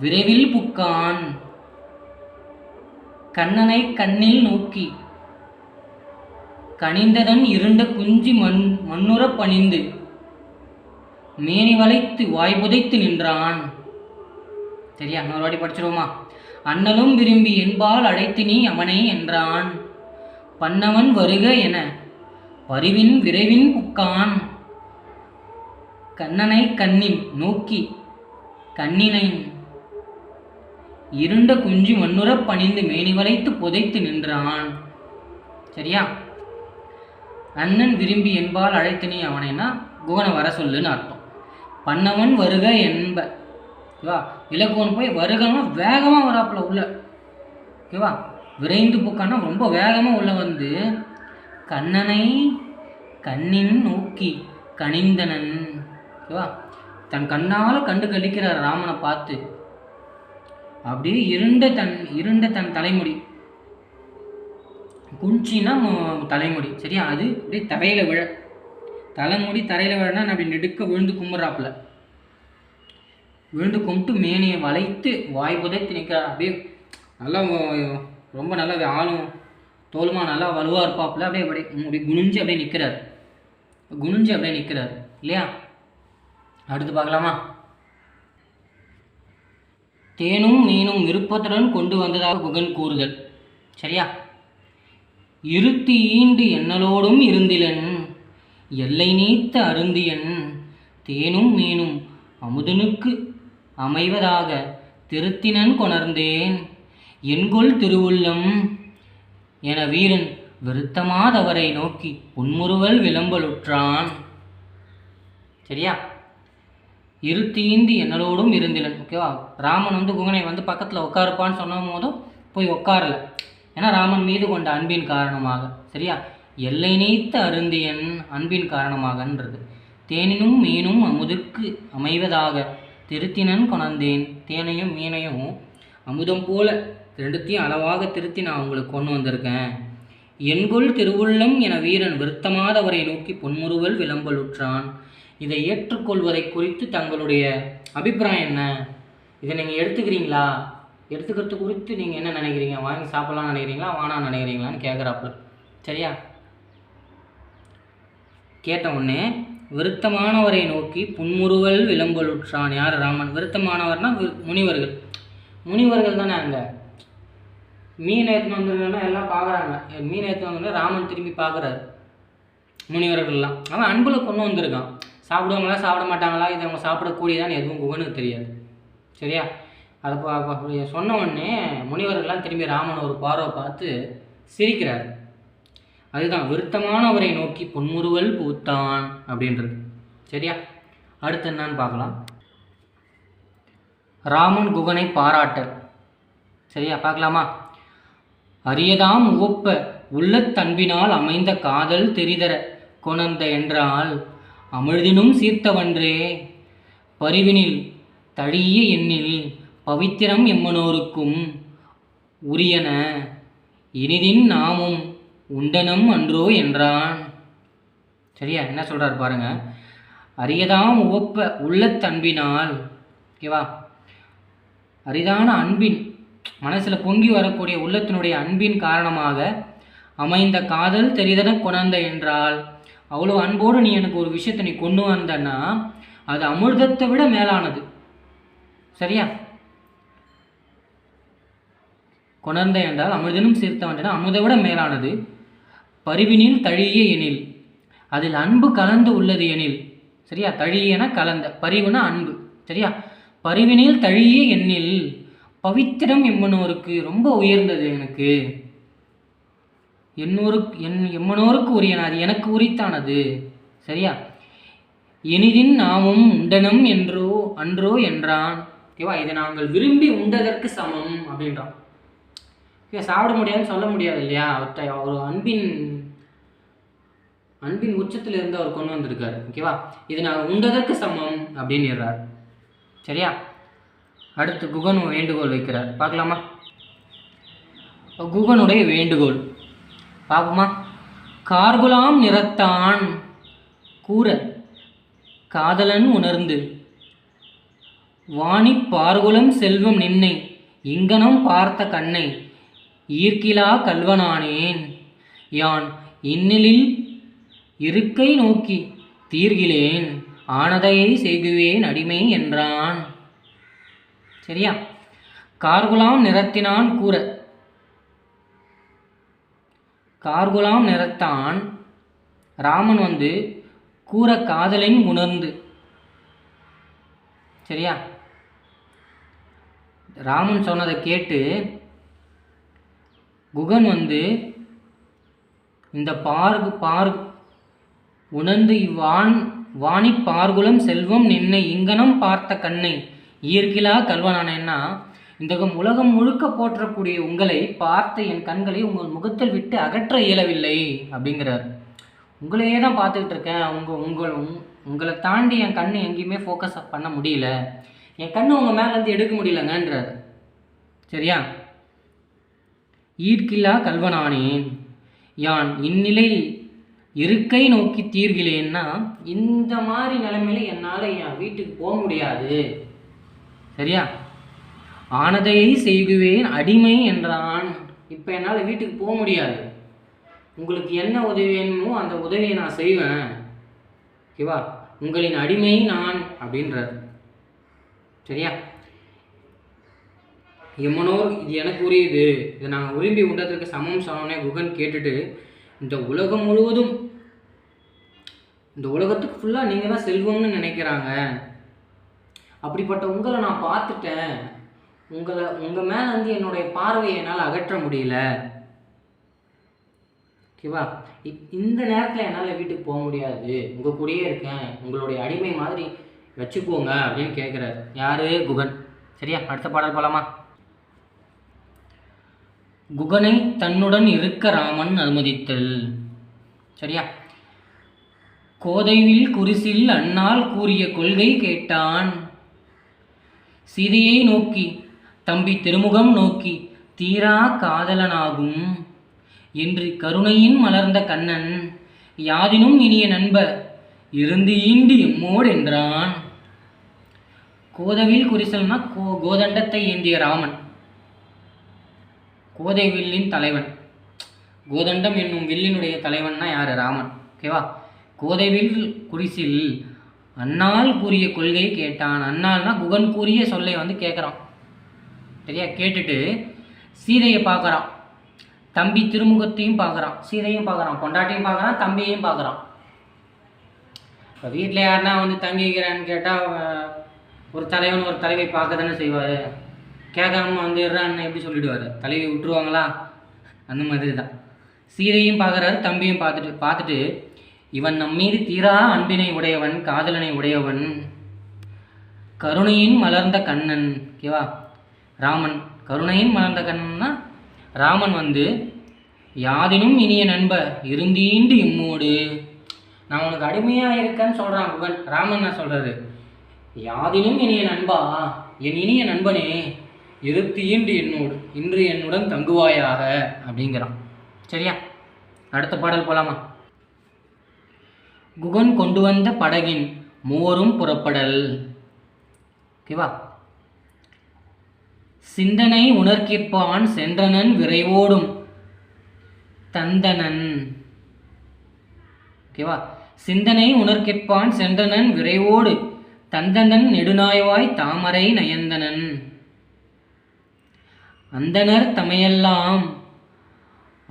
விரைவில் புக்கான். கண்ணனை கண்ணில் நோக்கி கனிந்ததன் இருண்ட குஞ்சி மண்ணுற பணிந்து மேனி வளைத்து வாய்புதைத்து நின்றான். சரியா? இன்னொரு வாட்டி படிச்சிருவோமா? அண்ணலும் விரும்பி என்பால் அழைத்து நீ அவனை என்றான். பண்ணவன் வருக என பரிவின் விரைவின் புக்கான். கண்ணனை கண்ணில் நோக்கி கண்ணினை இருண்ட குஞ்சி மண்ணுற பணிந்து மேனி வளைத்து புதைத்து நின்றான். சரியா? அண்ணன் விரும்பி என்பால் அழைத்து நீ அவனைனா குகனை வர சொல்லுன்னு அர்த்தம். பண்ணவன் வருக என்ப. ஓகேவா? இலக்குவன் போய் வருகன்னா வேகமாக வராப்புல உள்ள. ஓகேவா? விரைந்து போக்கானா ரொம்ப வேகமாக உள்ள வந்து கண்ணனை கண்ணின் நோக்கி கனிந்தனன். ஓகேவா, தன் கண்ணால் கண்டு கழிக்கிறார் ராமனை பார்த்து. அப்படியே இருண்ட தன் தலைமுடி, குஞ்சின்னா தலைமுடி சரியா, அது அப்படியே தரையில் விழ, தலைமுடி தரையில் விழனா அப்படி நெடுக்க விழுந்து கும்பிட்றாப்புல. விழுந்து கும்பிட்டு மேனியை வளைத்து வாய் புதைத்து நிற்கிறார். அப்படியே நல்லா ரொம்ப நல்லா ஆளும் தோலுமா நல்லா வலுவாக இருப்பாப்புல. அப்படியே அப்படியே குனிஞ்சு அப்படியே நிற்கிறார். இல்லையா? அடுத்து பார்க்கலாமா? தேனும் மீனும் விருப்பத்துடன் கொண்டு வந்ததாக குகன் கூறுதல். சரியா? இருத்தி ஈண்டு எண்ணலோடும் இருந்திலன் எல்லை நீத்த அருந்தியன் தேனும் மீனும் அமுதனுக்கு அமைவதாக திருத்தினன் கொணர்ந்தேன் என்கொள் திருவுள்ளம் என வீரன் விருத்தமாதவரை நோக்கி புன்முறுவல் விளம்பலுற்றான். சரியா? இருத்தீந்து என்னலோடும் இருந்திலன். ஓகேவா, ராமன் வந்து குகனை வந்து பக்கத்தில் உட்காருப்பான்னு சொன்ன போதும் போய் உட்காரல. ஏன்னா ராமன் மீது கொண்ட அன்பின் காரணமாக. சரியா? எல்லை நீத்த அருந்தியன் அன்பின் காரணமாகன்றது. தேனினும் மீனும் அமுதுக்கு அமைவதாக திருத்தினன் கொணர்ந்தேன். தேனையும் மீனையும் அமுதம் போல ரெண்டுத்தையும் அளவாக திருத்தி நான் உங்களுக்கு கொண்டு வந்திருக்கேன். என்கொள் திருவுள்ளம் என வீரன் விருத்தமாதவரை நோக்கி பொன்முறுவல் விளம்பலுற்றான். இதை ஏற்றுக்கொள்வதை குறித்து தங்களுடைய அபிப்பிராயம் என்ன? இதை நீங்கள் எடுத்துக்கிறீங்களா? எடுத்துக்கிறது குறித்து நீங்கள் என்ன நினைக்கிறீங்க? வாங்கி சாப்பிட்லான்னு நினைக்கிறீங்களா, வானான்னு நினைக்கிறீங்களான்னு கேட்குறாப்புல. சரியா? கேட்ட உடனே விருத்தமானவரை நோக்கி புன்முறுவல் விளம்பலுற்றான். யார்? ராமன். விருத்தமானவர்னா முனிவர்கள் தானே. அங்கே மீன் ஏற்று வந்துருன்னா எல்லாம் பார்க்குறாங்க. மீன் ஏற்று வந்து ராமன் திரும்பி பார்க்குறாரு. முனிவர்கள்லாம் அவன் அன்பில் கொண்டு வந்திருக்கான். சாப்பிடுவாங்களா சாப்பிட மாட்டாங்களா, இது அவங்க சாப்பிடக்கூடியதான்னு எதுவும் குகனுக்கு தெரியாது. சரியா? அதை சொன்ன உடனே முனிவர்கள்லாம் திரும்பி ராமன் ஒரு பார்வை பார்த்து சிரிக்கிறார். அதுதான் விருத்தமானவரை நோக்கி பொன்முறுவல் பூத்தான் அப்படின்றது. சரியா? அடுத்து என்னன்னு பார்க்கலாம். ராமன் குகனை பாராட்டல். சரியா? பார்க்கலாமா? அரியதாம் உவப்ப உள்ளத்தன்பினால் அமைந்த காதல் தெரிதர கொணர்ந்த என்றால் அமிழ்தினும் சீர்த்தவன்றே பரிவினில் தழிய எண்ணில் பவித்திரம் எம்மனோருக்கும் உரியன இனிதின் நாமும் உண்டனம் அன்றோ என்றான். சரியா? என்ன சொல்கிறார் பாருங்க. அரியதாம் உவப்ப உள்ளத்தன்பினால். ஓகேவா? அரிதான அன்பின், மனசில் பொங்கி வரக்கூடிய உள்ளத்தினுடைய அன்பின் காரணமாக அமைந்த காதல் தெரிதன கொணர்ந்த என்றால், அவ்வளோ அன்போடு நீ எனக்கு ஒரு விஷயத்தை நீ கொண்டு வந்தன்னா அது அமிர்தத்தை விட மேலானது. சரியா? கொணர்ந்த என்றால் அமிர்தனும் சேர்த்தவன்றன அமுதை விட மேலானது. பரிவினில் தழிய எனில், அதில் அன்பு கலந்து உள்ளது எனில். சரியா? தழியன கலந்த, பரிவுனா அன்பு. சரியா? பரிவினில் தழிய எண்ணில் பவித்திரம் எம்மனோருக்கு, ரொம்ப உயர்ந்தது எனக்கு, எம்மனோருக்கு உரியன, அது எனக்கு உரித்தானது. சரியா? இனிதின் நாமும் உண்டனம் அன்றோ என்றான். ஓகேவா? இதை நாங்கள் விரும்பி உண்டதற்கு சமம் அப்படின்றான். சாப்பிட முடியாதுன்னு சொல்ல முடியாது இல்லையா? அவர் அன்பின் உச்சத்தில் இருந்து அவர் கொண்டு வந்திருக்காரு. ஓகேவா? இது நாங்கள் உண்டதற்கு சமம் அப்படின்னுறார். சரியா? அடுத்து குகன் வேண்டுகோள் வைக்கிறார். பார்க்கலாமா? குகனுடைய வேண்டுகோள் பார்ப்போமா? கார்குலாம் நிறத்தான் கூற காதலன் உணர்ந்து வாணி பார்குலம் செல்வம் நின்னை இங்கனம் பார்த்த கண்ணை ஈர்க்கிலா கல்வனானேன் யான் இன்னிலில் இருக்கை நோக்கி தீர்கிலேன் ஆனதையை செய்குவேன் அடிமை என்றான். சரியா? கார்குலாம் நிறத்தினான் கூற, கார்குலாம் நிறத்தான் ராமன் வந்து கூற காதலின் உணர்ந்து. சரியா? ராமன் சொன்னதை கேட்டு குகன் வந்து இந்த உணர்ந்து வாணி பார்குலம் செல்வம் நின்னை இங்கனம் பார்த்த கண்ணை ஈர்க்கிலா கல்வனானேன்னா, இந்த உலகம் முழுக்க போற்றக்கூடிய உங்களை பார்த்த என் கண்களை உங்கள் முகத்தில் விட்டு அகற்ற இயலவில்லை அப்படிங்கிறார். உங்களையே தான் பார்த்துக்கிட்டு இருக்கேன், உங்களை தாண்டி என் கண் எங்கேயுமே ஃபோக்கஸ் பண்ண முடியல, என் கண்ணு உங்கள் மேலேருந்து எடுக்க முடியலங்கன்றார். சரியா? ஈர்க்கில்லா கல்வனானேன் யான் இந்நிலை இருக்கை நோக்கி தீர்கிலேன்னா, இந்த மாதிரி நிலைமையில என்னால் என் வீட்டுக்கு போக முடியாது. சரியா? ஆனதையை செய்குவேன் அடிமை என்றான். இப்போ என்னால் வீட்டுக்கு போக முடியாது, உங்களுக்கு என்ன உதவி வேணுமோ அந்த உதவியை நான் செய்வேன். ஓகேவா? உங்களின் அடிமை நான் அப்படின்றார். சரியா? எம்மனோர் இது எனக்கு உரியது, இதை நாங்கள் விரும்பி உண்டதற்கு சமம் சொன்னோன்னே குகன் கேட்டுட்டு, இந்த உலகம் முழுவதும், இந்த உலகத்துக்கு ஃபுல்லாக நீங்கள் தான் செல்வம்னு நினைக்கிறாங்க, அப்படிப்பட்ட உங்களை நான் பார்த்துட்டேன், உங்கள் மேலே வந்து என்னுடைய பார்வையை என்னால் அகற்ற முடியல. ஓகேவா? இந்த நேரத்தில் என்னால் வீட்டுக்கு போக முடியாது, உங்கள் கூடயே இருக்கேன், உங்களுடைய அடிமை மாதிரி வச்சுக்கோங்க அப்படின்னு கேட்குறாரு. யாரு? குகன். சரியா? அடுத்த பாடல் போலாமா? குகனை தன்னுடன் இருக்க ராமன் அனுமதித்தல். சரியா? கோதைவில் குரிசில் அண்ணால் கூறிய கொள்கை கேட்டான், சீதையை நோக்கி தம்பி திருமுகம் நோக்கி தீரா காதலனாகும் என்று கருணையின் மலர்ந்த கண்ணன் யாதினும் இனிய நண்ப இருந்து ஈண்டு எம்மோடு என்றான். கோதவில் குறிசல்னா கோதண்டத்தை ஏந்திய ராமன், கோதை வில்லின் தலைவன். கோதண்டம் என்னும் வில்லினுடைய தலைவன்னா யார்? ராமன். ஓகேவா? கோதைவில் குறிசில் அண்ணால் கூறிய கொள்கை கேட்டான். அண்ணால்னா குகன் கூறிய சொல்லை வந்து கேட்குறான். சரியா? கேட்டுட்டு சீதையை பார்க்குறான், தம்பி திருமுகத்தையும் பார்க்குறான், சீதையும் பார்க்குறான், பொண்டாட்டியும் பார்க்குறான், தம்பியையும் பார்க்குறான். இப்போ வீட்டில் யாருன்னா வந்து தங்கி வைக்கிறான்னு கேட்டால் ஒரு தலைவன் ஒரு தலைவை பார்க்க தானே செய்வார். கேட்காம வந்து இறான்னு எப்படி சொல்லிவிடுவார்? தலைவி விட்டுருவாங்களா? அந்த மாதிரி தான். சீதையும் பார்க்குறாரு, தம்பியும் பார்த்துட்டு இவன் நம்மீது தீரா அன்பினை உடையவன், காதலனை உடையவன், கருணையின் மலர்ந்த கண்ணன். ஓகேவா? ராமன் கருணையின் மலர்ந்த கண்ணன்னா ராமன் வந்து யாதினும் இனிய நண்ப இருந்தீண்டு எம்மோடு, நான் உனக்கு அடிமையாக இருக்கேன்னு சொல்கிறான் குகன். ராமன் என்ன சொல்கிறாரு? யாதினும் இனிய நண்பா, என் இனிய நண்பனே, இருத்தீண்டு என்னோடு இன்று என்னுடன் தங்குவாயாக அப்படிங்கிறான். சரியா? அடுத்த பாடல் போலாமா? குகன் கொண்டு வந்த படகின் மோரும் புறப்படல். ஓகேவா? சிந்தனை உணர்கிற்பான் சென்றனன் விரைவோடும் தந்தனன். ஓகேவா? சிந்தனை உணர்கிற்பான் சென்றனன் விரைவோடு தந்தனன் நெடுநாய்வாய் தாமரை நயந்தனன். அந்தனர் தமையெல்லாம்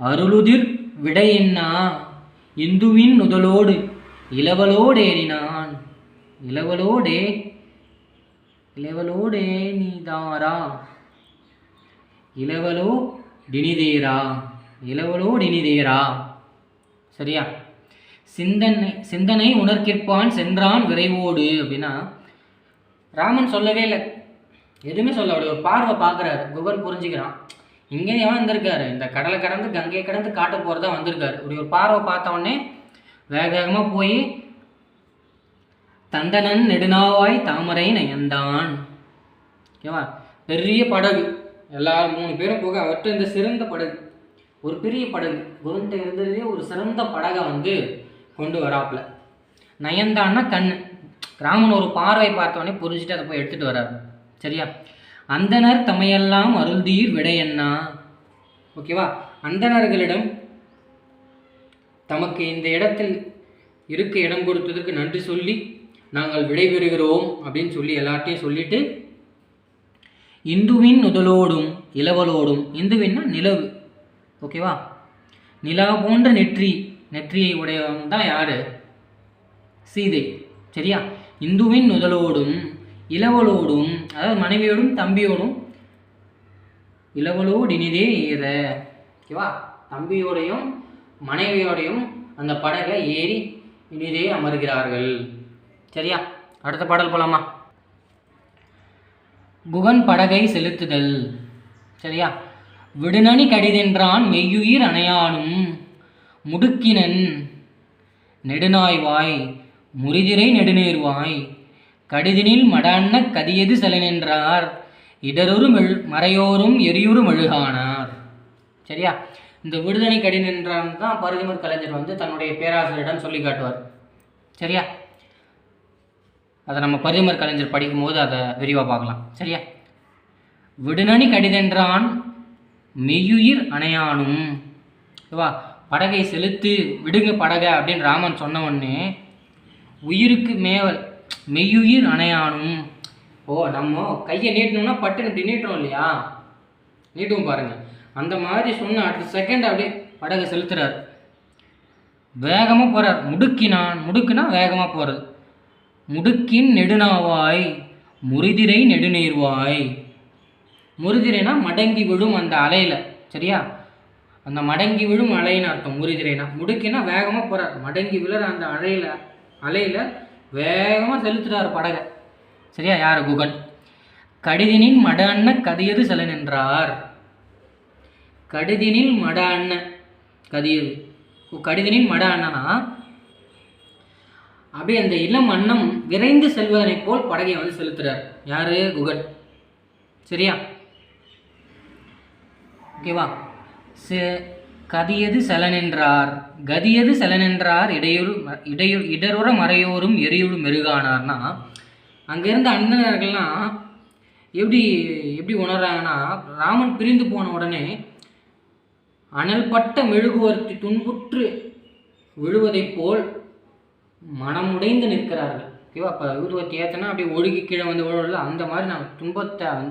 அருளுதிர் விடையென்னா இந்துவின் நுதலோடு இளவலோடேறினான். இளவலோடே நீதாரா இளவலோடினிதேரா. சரியா? சிந்தனை உணர்கிற்பான் சென்றான் விரைவோடு அப்படின்னா ராமன் சொல்லவே இல்லை, எதுவுமே சொல்ல. அப்படி ஒரு பார்வை பார்க்குறாரு, குகன் புரிஞ்சுக்கிறான். இங்கே எவன் வந்திருக்காரு? இந்த கடலை கடந்து கங்கையை கடந்து காட்ட போகிறதா வந்திருக்காரு. இப்படி ஒரு பார்வை பார்த்த உடனே வேகமாக போய் தந்தனன் நெடுநாவாய் தாமரை நயந்தான். ஓகேவா? பெரிய படகு, எல்லாரும் 3 பேரும் போக அவர்கிட்ட இந்த சிறந்த படகு, ஒரு பெரிய படகு, குகன்கிட்ட இருந்ததுலேயே ஒரு சிறந்த படகை வந்து கொண்டு வராப்புல. நயந்தான்னா கண். ராமன் ஒரு பார்வை பார்த்தவொடனே புரிஞ்சுட்டு அதை போய் எடுத்துகிட்டு வர்றாரு. சரியா? அந்தனர் தமையெல்லாம் அருள்தீர் விடையண்ணா. ஓகேவா? அந்தணர்களிடம் தமக்கு இந்த இடத்தில் இருக்க இடம் கொடுத்ததற்கு நன்றி சொல்லி நாங்கள் விடைபெறுகிறோம் அப்படின்னு சொல்லி எல்லார்ட்டையும் சொல்லிட்டு இந்துவின் நுதலோடும் இளவலோடும், இந்துவின்னா நிலவு. ஓகேவா? நிலா போன்ற நெற்றியை உடையவன் தான் யாரு? சீதை. சரியா? இந்துவின் நுதலோடும் இளவலோடும், அதாவது மனைவியோடும் தம்பியோடும், இளவலோடு இனிதே ஏற. ஓகேவா? தம்பியோடையும் மனைவியோடையும் அந்த படகுல ஏறி இனிதே அமர்கிறார்கள். சரியா? அடுத்த பாடல் போலாமா? குகன் படகை செலுத்துதல். சரியா? விடுநனி கடிதென்றான் மெய்யுயிர் அணையானும் முடுக்கினன் நெடுநாய்வாய் முறிதிரை நெடுநேர்வாய் கடிதினில் மடான்ன கதியது செலனென்றார் இடரொரு மறையோரும் எரியுறு மெழுகானார். சரியா? இந்த விடுதலை கடிதென்றான் தான் பரிதிமர் கலைஞர் வந்து தன்னுடைய பேராசிரியரிடம் சொல்லி காட்டுவார். சரியா? அதை நம்ம பரிதிமர் கலைஞர் படிக்கும்போது அதை விரிவாக பார்க்கலாம். சரியா? விடுநனி கடிதென்றான் மெய்யுயிர் அணையானும். ஓகேவா? படகை செலுத்து, விடுங்க படகை அப்படின்னு ராமன் சொன்ன உடனே உயிருக்கு மேவல் மெய்யுயிர் அணையானும். நம்ம கையை நீட்டணும்னா பட்டுன்னு இப்படி நீட்டுறோம் இல்லையா, நீட்டுவோம் பாருங்க, அந்த மாதிரி சொன்ன அடுத்த செகண்ட் அப்படியே படகை செலுத்துறாரு. வேகமாக போகிறார். முடுக்குனா வேகமாக போகிறது. முடுக்கின் நெடுநாவாய் முறிதிரை நெடுநீர்வாய். முறிதிரைனா மடங்கி விழும் அந்த அலையில். சரியா? அந்த மடங்கி விழும் அலைன்னு அர்த்தம் முறிதிரைனா. முடுக்கினா வேகமாக போகிறார், மடங்கி விழுற அந்த அலையில் வேகமாக செலுத்துறார் படகை. சரியா? யார்? குகன். கடிதினின் மட அண்ண கதியது செலனென்றார். கடிதினில் மட அண்ண கதியது. கடிதினின் மட அண்ணனா அப்படியே அந்த இளம் அன்னம் விரைந்து செல்வதனை போல் படகை வந்து செலுத்துறார். யாரு? குகன். சரியா? ஓகேவா? கதியது செலனென்றார். கதியது செலனென்றார் இடருற மறையோரும் எரியுறு மெருகானார்னா, அங்கே இருந்த அண்ணனர்கள்லாம் எப்படி உணர்றாங்கன்னா, ராமன் பிரிந்து போன உடனே அனல்பட்ட மெழுகுவர்த்தி துன்புற்று விழுவதைப் போல் மனமுடைந்து நிற்கிறார்கள். ஓகேவா? அப்போ ஊதுவத்தி ஏற்றனா அப்படியே ஒழுகி கீழே வந்து விழுவதில்ல, அந்த மாதிரி நான்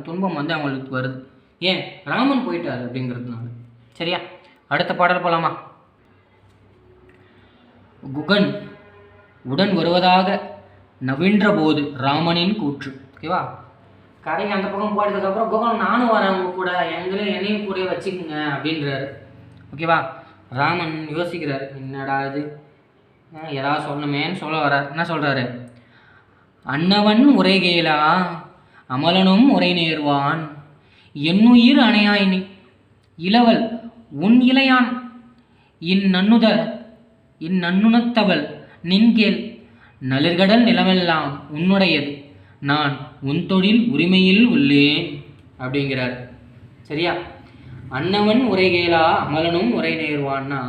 துன்பம் வந்து அவங்களுக்கு வருது. ஏன்? ராமன் போயிட்டார் அப்படிங்கிறதுனால. சரியா? அடுத்த பாடல் போலாமா? குகன் உடன் வருவதாக நவின்ற போது ராமனின் கூற்று. ஓகேவா? கரைக்கு அந்த பக்கம் போயிட்டதுக்கப்புறம் குகன் நானும் வரேன் அவங்க கூட, என்னையும் கூட வச்சுக்கோங்க அப்படின்றாரு. ஓகேவா? ராமன் யோசிக்கிறார், என்னடா இது ஏதாவது சொல்லணுமேன்னு சொல்ல வர்றார். என்ன சொல்கிறாரு? அன்னவன் உரை கேளா அமலனும் உரை நேர்வான் என்னுயிர் அணையாய் நீ இளவல் உன் இளையான் இந்நன்னுணத்தவள் நின்கேள் நளிர்கடல் நிலமெல்லாம் உன்னுடையது நான் உன் தொழில் உரிமையில் உள்ளேன் அப்படிங்கிறார். சரியா? அன்னவன் உரைகேளா அமலனும் உரை நேர்வான்னா,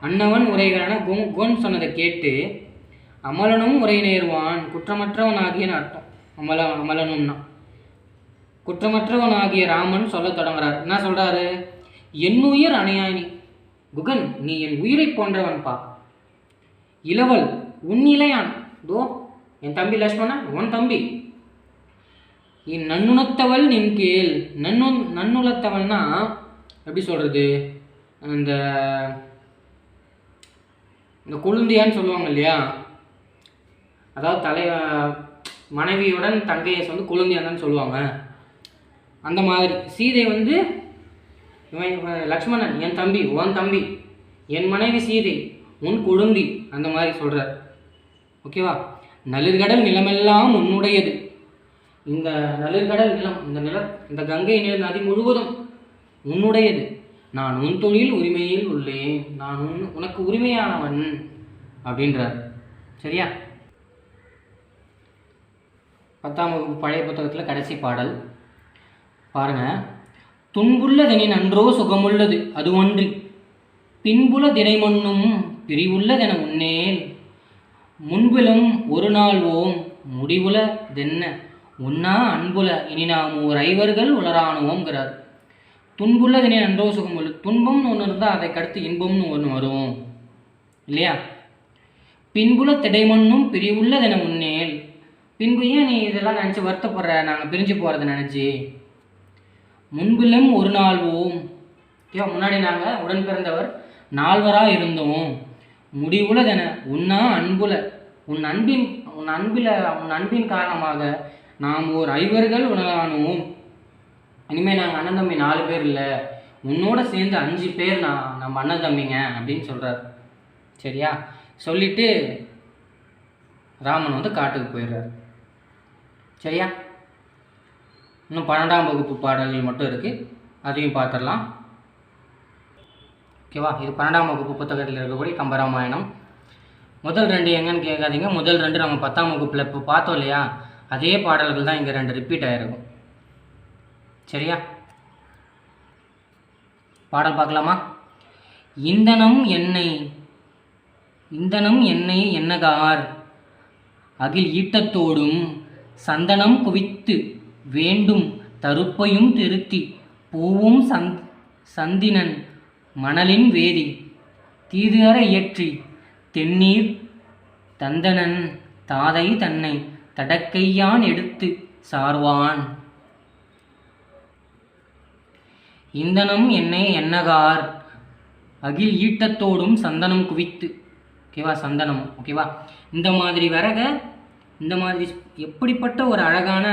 அன்னவன் உரைகளான குகன் சொன்னதை கேட்டு அமலனும் உரை நேர்வான் குற்றமற்றவனாகியன்னு அர்த்தம். அமலனும்னா குற்றமற்றவனாகிய ராமன் சொல்ல தொடங்குறார். என்ன சொல்றாரு? என்னுயிர் அணையானி குகன், நீ என் உயிரை போன்றவன்பா. இளவல் உன் இளையான், தோ என் தம்பி லட்சுமணன் உன் தம்பி. நன்னுணத்தவள் நின் கேள். நன்னுளத்தவள்னா எப்படி சொல்றது, இந்த குழுந்தியான்னு சொல்லுவாங்க இல்லையா, அதாவது மனைவியுடன் தங்கையை வந்து குழுந்தியான்னு சொல்லுவாங்க. அந்த மாதிரி சீதை வந்து லக்ஷ்மணன் என் தம்பி உன் தம்பி, என் மனைவி சீதை உன் குழுந்தி, அந்த மாதிரி சொல்கிறார். ஓகேவா? நளிர்கடல் நிலமெல்லாம் உன்னுடையது. இந்த நளிர்கடல் நிலம், இந்த கங்கை நதி முழுவதும் உன்னுடையது. நான் உன் தொழில் உரிமையில் உள்ளேன், நான் உனக்கு உரிமையானவன் அப்படின்றார். சரியா? 10ஆம் வகுப்பு பழைய புத்தகத்தில் கடைசி பாடல் பாருங்க. துன்புள்ளதெனின் அன்றோ சுகமுள்ளது அது ஒன்றி பின்புல தினைமொன்னும் பிரிவுள்ளதென முன்னேல் முன்பிலும் ஒரு நாள் ஓம் முடிவுல தென்ன உன்னா அன்புல இனி நாம் ஓர் ஐவர்கள் உளரானுவோங்கிறார். துன்புள்ளதெனின் அன்றோ சுகமுள்ளது, துன்பம்னு ஒன்று இருந்தால் அதை கடுத்து இன்பம்னு ஒன்று வரும் இல்லையா? பின்புல திடைமொன்னும் பிரிவுள்ளதென முன்னேல், பின்பு ஏன் நீ இதெல்லாம் நினச்சி வருத்தப்படுற, நாங்கள் பிரிஞ்சு போகிறத நினச்சி. முன்பிலும் ஒரு நாள் ஓம், முன்னாடி நாங்கள் உடன் பிறந்தவர் நால்வராக இருந்தோம். முடிவுலதென உன்னா அன்புல உன் அன்பின் காரணமாக நாம் ஓர் ஐவர்கள் உணரானோம். இனிமேல் நாங்கள் அண்ணன் தம்பி 4 பேர் இல்லை, உன்னோட சேர்ந்து 5 பேர் நம்ம அண்ணன் தம்பிங்க அப்படின்னு சொல்கிறார். சரியா? சொல்லிட்டு ராமன் வந்து காட்டுக்கு போயிடுறார். சரியா? இன்னும் 12ஆம் வகுப்பு பாடல்கள் மட்டும் இருக்குது, அதையும் பார்த்துடலாம். ஓகேவா? இது 12ஆம் வகுப்பு புத்தகத்தில் இருக்கக்கூடிய கம்பராமாயணம். முதல் 2 எங்கன்னு கேட்காதீங்க. முதல் 2 நம்ம 10ஆம் வகுப்பில் இப்போ பார்த்தோம் இல்லையா, அதே பாடல்கள் தான் இங்கே 2 ரிப்பீட் ஆகிருக்கும். சரியா? பாடல் பார்க்கலாமா? இந்தனம் எண்ணெய் எண்ணகார் அகில் ஈட்டத்தோடும் சந்தனம் குவித்து வேண்டும் தருப்பையும் திருத்தி பூவும் சந்தினன் மணலின் வேதி தீதுஅற இயற்றி தென்னீர் தந்தனன் தாதை தன்னை தடக்கையான் எடுத்து சார்வான். இந்தனம் எண்ணெய் எண்ணகார் அகில் ஈட்டத்தோடும் சந்தனம் குவித்து. ஓகேவா? சந்தனம். ஓகேவா? இந்த மாதிரி விறகை, இந்த மாதிரி எப்படிப்பட்ட ஒரு அழகான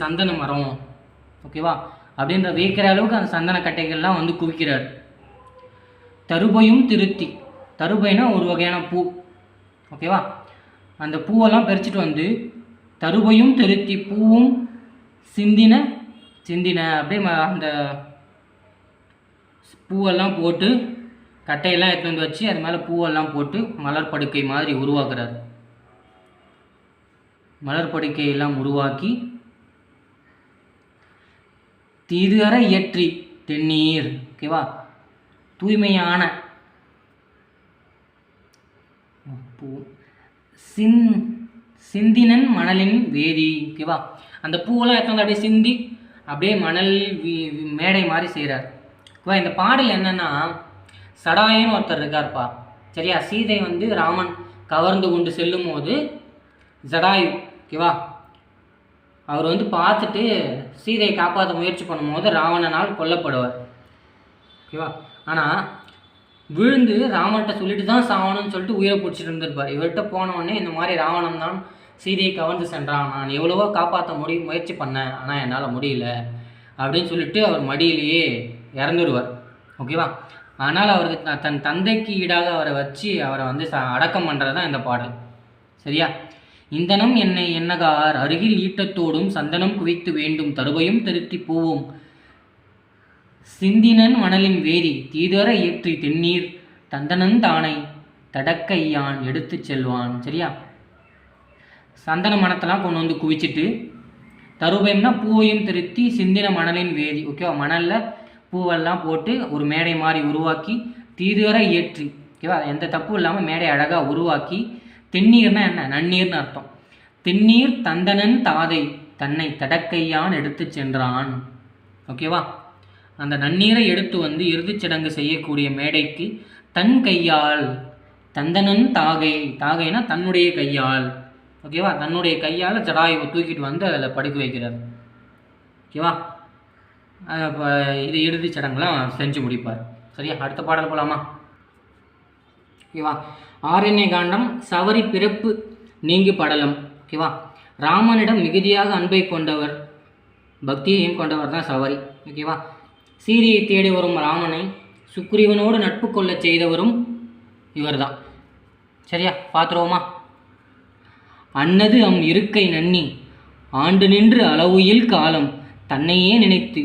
சந்தன மரம், ஓகேவா, அப்படின்ற வைக்கிற அளவுக்கு அந்த சந்தன கட்டைகள்லாம் குவிக்கிறார். தருபையும் திருத்தி, தருபைனா ஒரு வகையான பூ, ஓகேவா, அந்த பூவெல்லாம் பறிச்சுட்டு தருபையும் திருத்தி பூவும் சிந்தின அப்படியே அந்த பூவெல்லாம் போட்டு கட்டையெல்லாம் எடுத்து வச்சு அது மேலே பூவெல்லாம் போட்டு மலர் படுக்கை மாதிரி உருவாக்குறார். மலர் படுக்கையெல்லாம் உருவாக்கி தீதுஅற இயற்றி தென்னீர், ஓகேவா, தூய்மையான சிந்தினன் மணலின் வேதி, ஓகேவா, அந்த பூவெல்லாம் எடுத்து அப்படியே சிந்தி அப்படியே மணல் மேடை மாதிரி செய்கிறார். ஓகேவா? இந்த பாடல் என்னன்னா, சடாயன்னு ஒருத்தர் இருக்கார்ப்பா. சரியா? சீதை ராமன் கவர்ந்து கொண்டு செல்லும் போது ஜடாயு, ஓகேவா, அவர் பார்த்துட்டு சீதையை காப்பாற்ற முயற்சி பண்ணும்போது ராவணனால் கொல்லப்படுவார். ஓகேவா? ஆனால் விழுந்து ராமன்கிட்ட சொல்லிட்டு தான் சாவணும்னு சொல்லிட்டு உயிரை பிடிச்சிட்டு இருந்திருப்பார். இவர்கிட்ட போனவுடனே இந்த மாதிரி ராவணன் தான் சீதையை கவர்ந்து சென்றான், நான் எவ்வளவோ காப்பாற்ற முயற்சி பண்ணேன், ஆனால் என்னால் முடியல அப்படின்னு சொல்லிட்டு அவர் மடியிலேயே இறந்துடுவார். ஓகேவா? ஆனால் அவருக்கு தன் தந்தைக்கு ஈடாக அவரை வச்சு அவரை அடக்கம் பண்ணுறது தான் இந்த பாடல். சரியா? இந்தனம் எண்ணெய் எண்ணகார் அருகில் ஈட்டத்தோடும் சந்தனம் குவித்து வேண்டும் தருவையும் திருத்தி பூவும் சிந்தினன் மணலின் வேதி தீதுஅற இயற்றி தென்னீர் தந்தனன் தானை தடக்கையான் எடுத்து செல்வான். சரியா? சந்தன மணத்தெல்லாம் கொண்டு குவிச்சிட்டு, தருவையம்னா பூவையும் திருத்தி சிந்தின மணலின் வேதி, ஓகேவா, மணலில் பூவெல்லாம் போட்டு ஒரு மேடை மாதிரி உருவாக்கி தீதுஅற இயற்றி, ஓகேவா, எந்த தப்பும் இல்லாமல் மேடை அழகாக உருவாக்கி தென்னீர்னா என்ன, நன்னீர்னு அர்த்தம். தென்னீர் தந்தனன் தாதை தன்னை தடக்கையான் எடுத்து சென்றான். ஓகேவா? அந்த நன்னீரை எடுத்து இறுதிச் சடங்கு செய்யக்கூடிய மேடைக்கு தன் கையால், தந்தனன் தாகைனா தன்னுடைய கையால், ஓகேவா, தன்னுடைய கையால் ஜடாயுவை தூக்கிட்டு அதில் படுக்க வைக்கிறார். ஓகேவா? இது இறுதிச் சடங்குலாம் செஞ்சு முடிப்பார். சரியா? அடுத்த பாடல் போகலாமா? ஓகேவா? ஆரண்ய காண்டம் சவரி பிறப்பு நீங்கி படலம். ஓகேவா? ராமனிடம் மிகுதியாக அன்பை கொண்டவர், பக்தியையும் கொண்டவர் தான் சவரி. ஓகேவா? சீதையை தேடி வரும் ராமனை சுக்ரீவனோடு நட்பு கொள்ள செய்தவரும் இவர் தான். சரியா? பார்த்துருவோமா? அன்னது இருக்கை நன்னி ஆண்டு நின்று அளவுயில் காலம் தன்னையே நினைத்து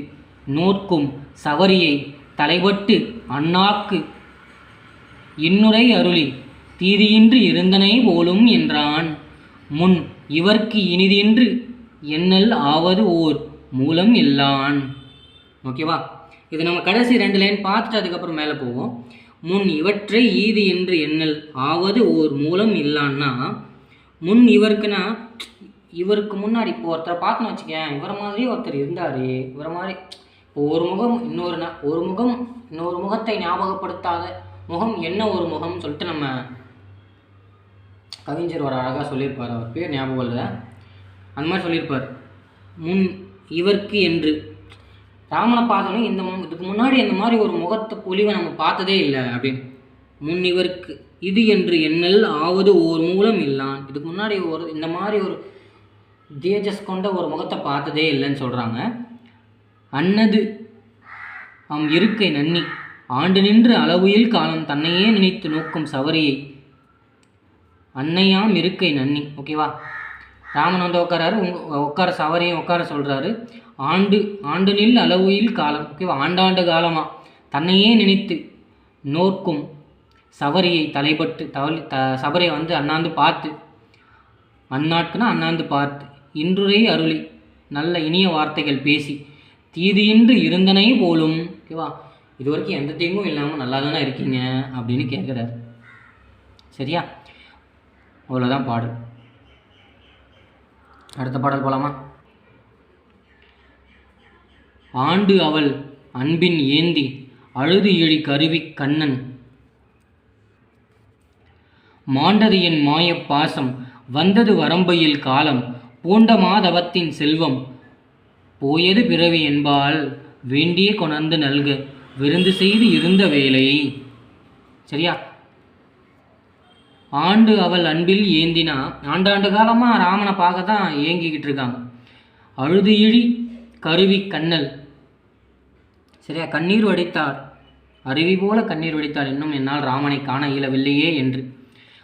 நோக்கும் சவரியை தலைபட்டு அண்ணாக்கு இன்னுரை அருளி தீதியின்றி இருந்தனை போலும் என்றான். முன் இவர்க்கு இனிதென்று எண்ணல் ஆவது ஓர் மூலம் இல்லான். ஓகேவா? இது நம்ம கடைசி 2 லைன் பார்த்துட்டு அதுக்கப்புறம் மேலே போவோம். முன் இவற்றை ஈது என்று எண்ணல் ஆவது ஓர் மூலம் இல்லான்னா, முன் இவருக்குன்னா இவருக்கு முன்னாடி இப்போ ஒருத்தரை பார்த்துன்னு வச்சுக்கேன், இவரை மாதிரி ஒருத்தர் இருந்தார், இவரை மாதிரி இப்போ ஒரு முகம் இன்னொரு முகத்தை ஞாபகப்படுத்தாத முகம் என்ன ஒரு முகம்னு சொல்லிட்டு நம்ம கவிஞர் ஒரு அழகாக சொல்லியிருப்பார், அவர் பேர் ஞாபகம் இல்லை, அந்த மாதிரி சொல்லியிருப்பார். முன் இவருக்கு என்று ராமனை பார்த்தோன்னே இதுக்கு முன்னாடி இந்த மாதிரி ஒரு முகத்தை பொலிவை நம்ம பார்த்ததே இல்லை அப்படின்னு. முன் இவருக்கு இது என்று எண்ணல் ஆவது ஓர் மூலம் இல்லான், இதுக்கு முன்னாடி இந்த மாதிரி ஒரு தேஜஸ் கொண்ட ஒரு முகத்தை பார்த்ததே இல்லைன்னு சொல்கிறாங்க. அன்னது இருக்கை நன்னி ஆண்டு நின்று அளவுயில் காலம் தன்னையே நினைத்து நோக்கும் சவரியை அன்னையாம் இருக்கை நன்னி. ஓகேவா? ராமன் உட்காராரு, உட்கார சவரியும் உட்கார சொல்கிறாரு. ஆண்டு ஆண்டு நில் அளவுயில் காலம், ஓகேவா, ஆண்டாண்டு காலமாக தன்னையே நினைத்து நோக்கும் சபரியை தலைப்பட்டு சபரியை வந்து அண்ணாந்து பார்த்து, அந்நாட்குன்னா அண்ணாந்து பார்த்து, இன்றுரை அருளி நல்ல இனிய வார்த்தைகள் பேசி தீதியின்றி இருந்தனை போலும், ஓகேவா, இது வரைக்கும் எந்த தீங்கும் இல்லாமல் நல்லா தானே இருக்கீங்க அப்படின்னு கேட்குறாரு. சரியா, அவ்வளோதான் பாடல். அடுத்த பாடல் போலாமா? ஆண்டு அவள் அன்பின் ஏந்தி அழுது எழி கருவி கண்ணன், மாண்டது என் மாயப் பாசம் வந்தது வரம்பையில் காலம், பூண்ட மாதவத்தின் செல்வம் போயது பிறவி என்பால் வேண்டிய கொணர்ந்து நல்க விருந்து செய்து இருந்த வேலை. சரியா, ஆண்டு அவள் அன்பில் ஏந்தினா ஆண்டாண்டு காலமாக ராமனை பார்க்க தான் ஏங்கிக்கிட்டு இருக்காங்க. அழுது இழி கருவி கண்ணல், சரியா, கண்ணீர் வடித்தார், அருவி போல கண்ணீர் வடித்தார், இன்னும் என்னால் ராமனை காண இயலவில்லையே என்று.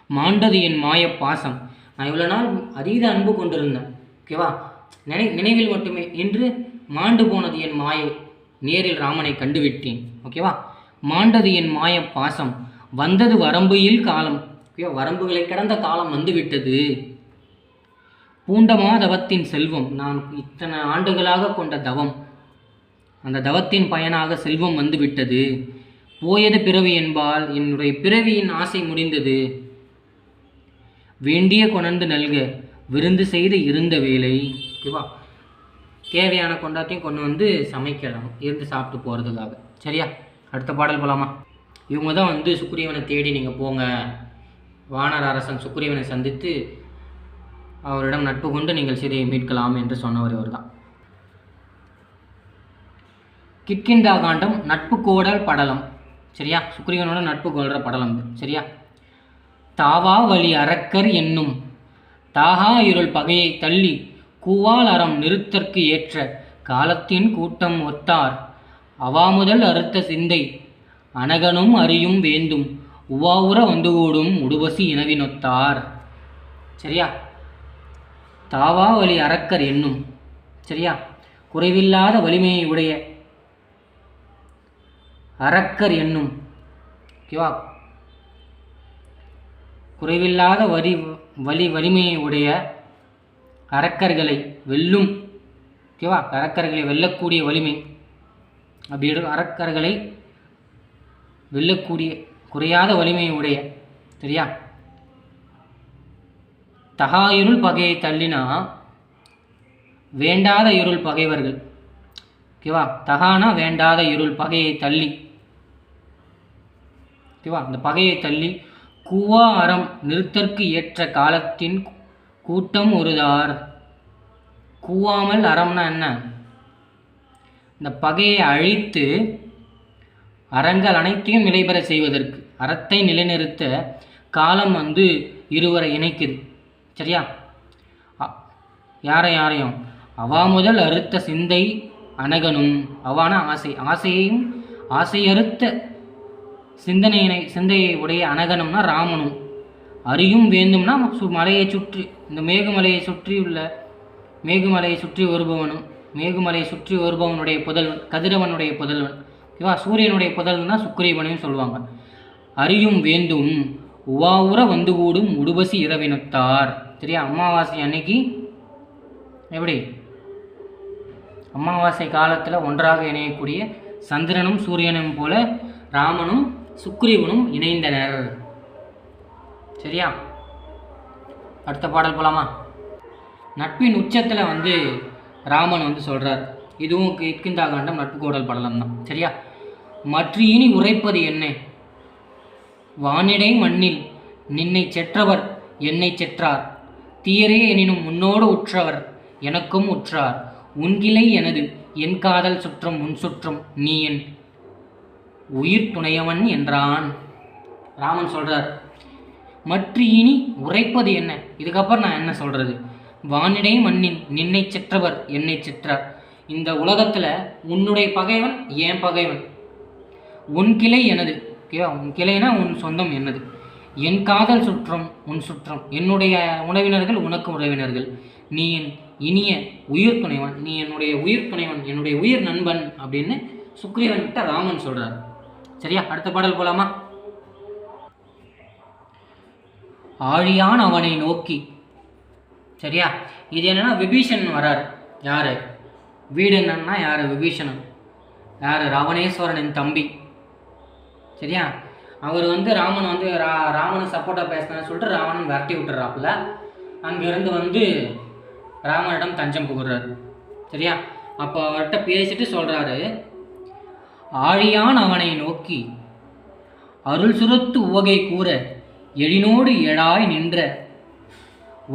மாண்டது என் மாயப் பாசம், நான் இவ்வளோ நாள் அதீத அன்பு கொண்டிருந்தேன், ஓகேவா, நினைவில் மட்டுமே, இன்று மாண்டு போனது என் மாயை, நேரில் ராமனை கண்டுவிட்டேன், ஓகேவா. மாண்டது என் மாயப் பாசம் வந்தது வரம்பையில் காலம், ஓகேவா, வரம்புகளை கடந்த காலம் வந்துவிட்டது. பூண்டமா தவத்தின் செல்வம், நான் இத்தனை ஆண்டுகளாக கொண்ட தவம், அந்த தவத்தின் பயனாக செல்வம் வந்துவிட்டது. போயது பிறவி என்பால் என்னுடைய பிறவியின் ஆசை முடிந்தது. வேண்டிய கொணர்ந்து நல்க விருந்து செய்து இருந்த வேலை, ஓகேவா, தேவையான கொண்டாத்தையும் கொண்டு வந்து சமைக்கலாம், இருந்து சாப்பிட்டு போகிறதுக்காக. சரியா, அடுத்த பாடல் போகலாமா? இவங்க தான் வந்து சுக்ரீவனை தேடி நீங்கள் போங்க, வானர அரசன் சுக்ரீவனை சந்தித்து அவரிடம் நட்பு கொண்டு நீங்கள் சீதையை மீட்கலாம் என்று சொன்னவர் இவர் தான். கிட்கிந்தா காண்டம் நட்பு கோடல் படலம். சரியா, சுக்ரீவனோட நட்பு கோடுற படலம். சரியா, தாவா வழி அரக்கர் என்னும் தாகா இருள் பகையை தள்ளி கூவால் அறம் நிறுத்தற்கு ஏற்ற காலத்தின் கூட்டம் ஒத்தார் அவாமுதல் அறுத்த சிந்தை அனகனும் அறியும் வேந்தும் உவாவுற வந்துகூடும் உடுவசி இனவினொத்தார். சரியா, தாவா வழி அரக்கர் என்னும், சரியா, குறைவில்லாத வலிமையை உடைய அரக்கர் என்னும், ஓகேவா, குறைவில்லாத வலிமையை உடைய அரக்கர்களை வெல்லும், ஓகேவா, அரக்கர்களை வெல்லக்கூடிய வலிமை, அப்படி அரக்கர்களை வெல்லக்கூடிய குறையாத வலிமையை உடைய, சரியா, தகா இருள் பகையை தள்ளினா வேண்டாத இருள் பகைவர்கள், ஓகேவா, தகானா வேண்டாத இருள் பகையை தள்ளி, ஓகேவா, அந்த பகையை தள்ளி கூவா அறம் நிறுத்தற்கு ஏற்ற காலத்தின் கூட்டம் ஒருதார். கூவாமல் அறம்னா என்ன? இந்த பகையை அழித்து அறங்கள் அனைத்தையும் நிலைபெற செய்வதற்கு, அறத்தை நிலைநிறுத்த காலம் வந்து இருவரை இணைக்குது. சரியா, யாரையும் அவா முதல் அறுத்த சிந்தை அனகனும், அவான ஆசை, ஆசையையும் ஆசையறுத்த சிந்தையை உடைய அனகனும்னா ராமனும், அறியும் வேந்தும்னா மலையை சுற்றி, இந்த மேகுமலையை சுற்றி உள்ள மேகுமலையை சுற்றி வருபவனும், மேகுமலையை சுற்றி வருபவனுடைய புதல்வன் கதிரவனுடைய புதல்வன், ஓகேவா, சூரியனுடைய புதல்வன்னா சுக்கிரீவனையும் சொல்லுவாங்க. அறியும் வேந்தும் உவாவுற வந்து கூடும் உடுபசி இரவினத்தார். சரியா, அமாவாசை அன்னைக்கு எப்படி அமாவாசை காலத்தில் ஒன்றாக இணையக்கூடிய சந்திரனும் சூரியனும் போல ராமனும் சுக்ரீவனும் இணைந்தனர். சரியா, அடுத்த பாடல் போலாமா? நட்பின் உச்சத்தில் வந்து ராமன் வந்து சொல்கிறார். இதுவும் கிட்கிந்தா காண்டம் நட்பு கோடல் படலம் தான். சரியா, மற்ற இனி உரைப்பது என்ன? வானிடை மண்ணில் நின்னை செற்றவர் என்னை செற்றார், தீரே எனினும் முன்னோடு உற்றவர் எனக்கும் உற்றார், உன்கிளை எனது என் காதல் சுற்றம் உன் சுற்றம் நீ என் உயிர் துணையவன் என்றான். ராமன் சொல்கிறார், மற்ற இனி உரைப்பது என்ன? இதுக்கப்புறம் நான் என்ன சொல்கிறது? வானிடை மண்ணின் நின்னை செற்றவர் என்னை செற்றார். இந்த உலகத்தில் உன்னுடைய பகைவன் என் பகைவன், உன் கிளை எனது, ஓகேவா, உன் கிளைனா உன் சொந்தம் என்னது, என் காதல் சுற்றம் உன் சுற்றம், என்னுடைய உறவினர்கள் உனக்கு உறவினர்கள், நீ என் இனிய உயிர் துணைவன், நீ என்னுடைய உயிர் துணைவன், என்னுடைய உயிர் நண்பன் அப்படின்னு சுக்ரீவன் கிட்ட ராமன் சொல்றார். சரியா, அடுத்த பாடல் போலாமா? ஆழியான் அவனை நோக்கி. சரியா, இது என்னன்னா விபீஷணன் வராரு. யாரு? வீடன்னா யாரு? விபீஷணன். யாரு? ராவணேஸ்வரனின் தம்பி. சரியா, அவர் ராமன் ராமனுக்கு சப்போர்ட்டாக பேசினான்னு சொல்லிட்டு ராவணன் விரட்டி விட்டுறாப்புல. அங்கேருந்து ராமனிடம் தஞ்சம் புகுறாரு. சரியா, அப்போ அவர்கிட்ட பேசிட்டு சொல்கிறாரு, ஆழியான் அவனை நோக்கி அருள் சுரத்து உவகை கூற எழினோடு எழாய் நின்ற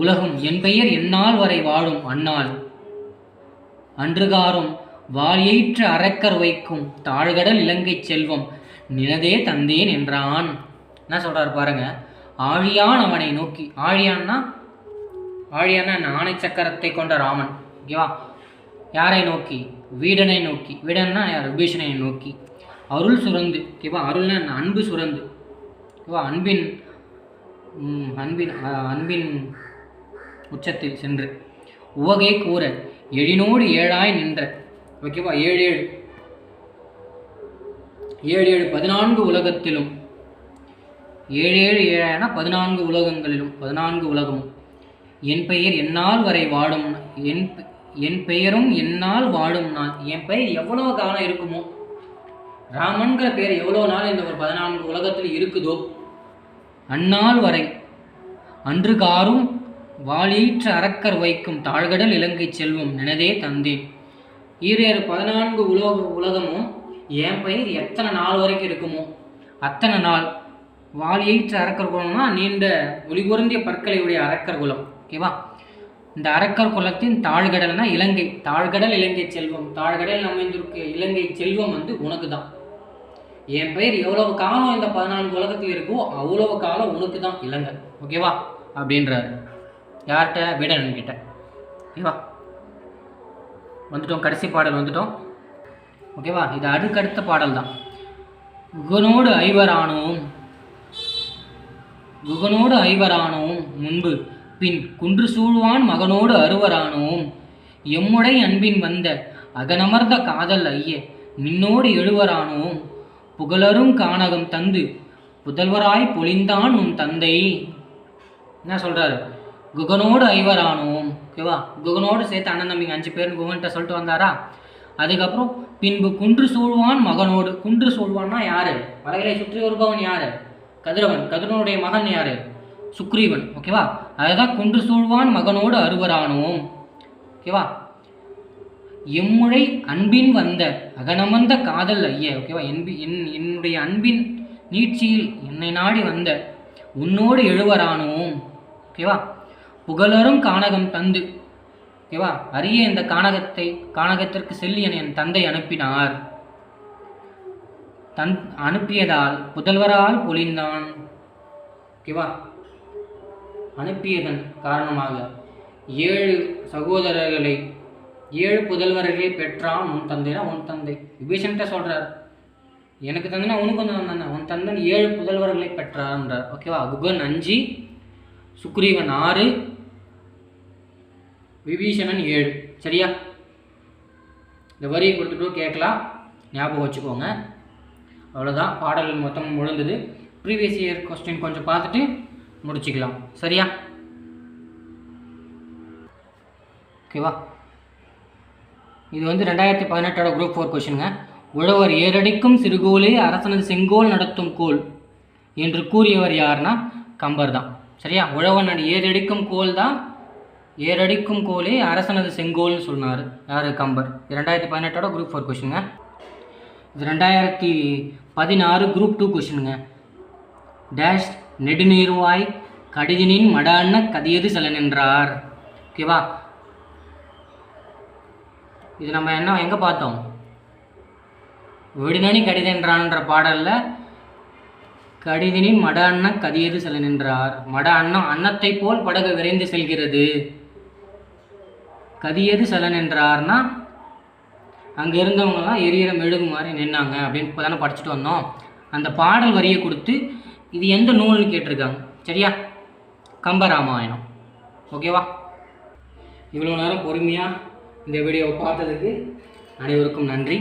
உலகும் என் பெயர் எந்நாள் வரை வாழும் அந்நாள் அன்றுகாரும் வாழியற்ற அரக்கர் வைக்கும் தாழ்கடல் இலங்கை செல்வம் நினதே தந்தேன் என்றான். என்ன சொல்றாரு பாருங்க, ஆழியான் அவனை நோக்கி. ஆழியான்னா ஆணை சக்கரத்தை கொண்ட ராமன். ஓகேவா, யாரை நோக்கி? வீடனை நோக்கி. வீடன்னா யார்? விபீஷணனை நோக்கி. அருள் சுரந்து. ஓகேவா, அருள்னா அன்பு சுரந்து. ஓகேவா, அன்பின் அன்பின் அன்பின் உச்சத்தில் சென்று உவகை கூற எழினோடு ஏழாய் நின்ற. ஓகேவா, 7 14 உலகத்திலும் 7 14 உலகங்களிலும் 14 உலகமும் என் பெயர் என்னால் வரை வாடும், என் பெயரும் என்னால் வாடும் நாள். என் பெயர் எவ்வளோ காலம் இருக்குமோ, ராமன்கிற பெயர் எவ்வளோ நாள் இந்த ஒரு 14 உலகத்தில் இருக்குதோ அந்நாள் வரை அன்று காரும் வாழியற்ற அரக்கர் வைக்கும் தாழ்கடல் இலங்கை செல்வம் நினதே தந்தேன். 14 உலகமும் என் பெயர் எத்தனை நாள் வரைக்கும் இருக்குமோ அத்தனை நாள் வாழியற்ற அரக்கர் குலம்னா நீண்ட ஒளிபொருந்திய பற்களை உடைய அரக்கர் குலம். ஓகேவா, இந்த அரக்கர் குலத்தின் தாழ்கடல்னா இலங்கை. தாழ்கடல் இலங்கை செல்வம். தாழ்கடல் அமைந்திருக்க இலங்கை செல்வம் உனக்கு தான். என் பெயர் எவ்வளவு காலம் இந்த 14 உலகத்தில் இருக்கோ அவ்வளவு காலம் உனக்கு தான் இலங்கை. ஓகேவா அப்படின்றாரு. யார்கிட்ட? வீடனன் கிட்ட. ஓகேவா, வந்துட்டோம், கடைசி பாடல் வந்துட்டோம். ஓகேவா, இது அடுக்கடுத்த பாடல் தான். குகனோடு ஐவரானோம் முன்பு பின் குன்று சூழ்வான் மகனோடு அறுவரானோம் எம்முடை அன்பின் வந்த அகனமர்ந்த காதல் ஐய நின்னோடு எழுவரானோம் புகழரும் கானகம் தந்து புதல்வராய் பொழிந்தான் உன் தந்தை. என்ன சொல்றாரு? குகனோடு ஐவரானோம். ஓகேவா, குகனோடு சேர்த்து அண்ணன் தம்பிங்க 5 பேர் குகன்கிட்ட சொல்லிட்டு வந்தாரா. அதுக்கப்புறம் பின்பு குன்று சூழ்வான் மகனோடு. குன்று சூழ்வான்னா யாரு? வடகரை சுற்றி வருபவன் யாரு? கதிரவன். கதிரவனுடைய மகன் யாரு? சுக்ரீவன். ஓகேவா, அதுதான் குன்று சூழ்வான் மகனோடு அறுவரானோம். ஓகேவா, எம்முழை அன்பின் வந்த அகனமர்ந்த காதல் ஐய. ஓகேவா, என்னுடைய அன்பின் நீட்சியில் என்னை நாடி வந்த உன்னோடு எழுவரானோம். ஓகேவா, புகழரும் கானகம் தந்து. ஓகேவா, அரிய இந்த கானகத்திற்கு செல்லி என் தந்தை அனுப்பினார். அனுப்பியதால் புதல்வரால் பொழிந்தான். ஓகேவா, அனுப்பியதன் காரணமாக 7 சகோதரர்களை 7 புதல்வர்களை பெற்றான் உன் தந்தைனா. உன் தந்தை விபீஷன்கிட்ட சொல்றார், எனக்கு தந்தைனா உனக்கு தானே. உன் தந்தன் 7 புதல்வர்களை பெற்றார்ன்றார். ஓகேவா, குகன் 5, சுக்ரீவன் 6, விபீஷணன் 7. சரியா, இந்த வரியை கொடுத்துட்டு கேட்கலாம், ஞாபகம் வச்சுக்கோங்க. அவ்வளோதான், பாடல் மொத்தம் முழுந்தது. ப்ரீவியஸ் இயர் கொஸ்டின் கொஞ்சம் பார்த்துட்டு முடிச்சுக்கலாம். சரியா, ஓகேவா. இது 2018 குரூப் 4 கொஸ்டினுங்க. உழவர் ஏரடிக்கும் சிறுகோலே அரசனது செங்கோல் நடத்தும் கோல் என்று கூறியவர் யாருன்னா கம்பர் தான். சரியா, உழவன் ஏரடிக்கும் கோல் தான், ஏரடிக்கும் கோலே அரசனது செங்கோல்னு சொன்னார். யார்? கம்பர். 2018 குரூப் 4 கொஸ்டினுங்க. இது 2016 குரூப் 2 கொஸ்டினுங்க. டேஷ் நெடுநீர்வாய் கடிதினின் மடான கதியது செலனென்றார். ஓகேவா, இது நம்ம எங்கே பார்த்தோம்? விடுநனி கடிதென்றான்ற பாடலில் கடிதினின் மட அண்ண கதியது செலனென்றார். மட அன்னம் அன்னத்தை போல் படகு விரைந்து செல்கிறது. கதியது செலனென்றார்னா அங்கே இருந்தவங்கலாம் எரியிற மெழுகு மாதிரி நின்னாங்க அப்படின்னு இப்போ தானே படிச்சுட்டு வந்தோம். அந்த பாடல் வரியை கொடுத்து இது எந்த நூல்னு கேட்டிருக்காங்க. சரியா, கம்பராமாயணம். ஓகேவா, இவ்வளோ நேரம் பொறுமையாக இந்த வீடியோவை பார்த்ததுக்கு அனைவருக்கும் நன்றி.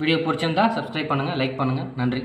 வீடியோ பிடிச்சிருந்தா சப்ஸ்கிரைப் பண்ணுங்கள், லைக் பண்ணுங்கள். நன்றி.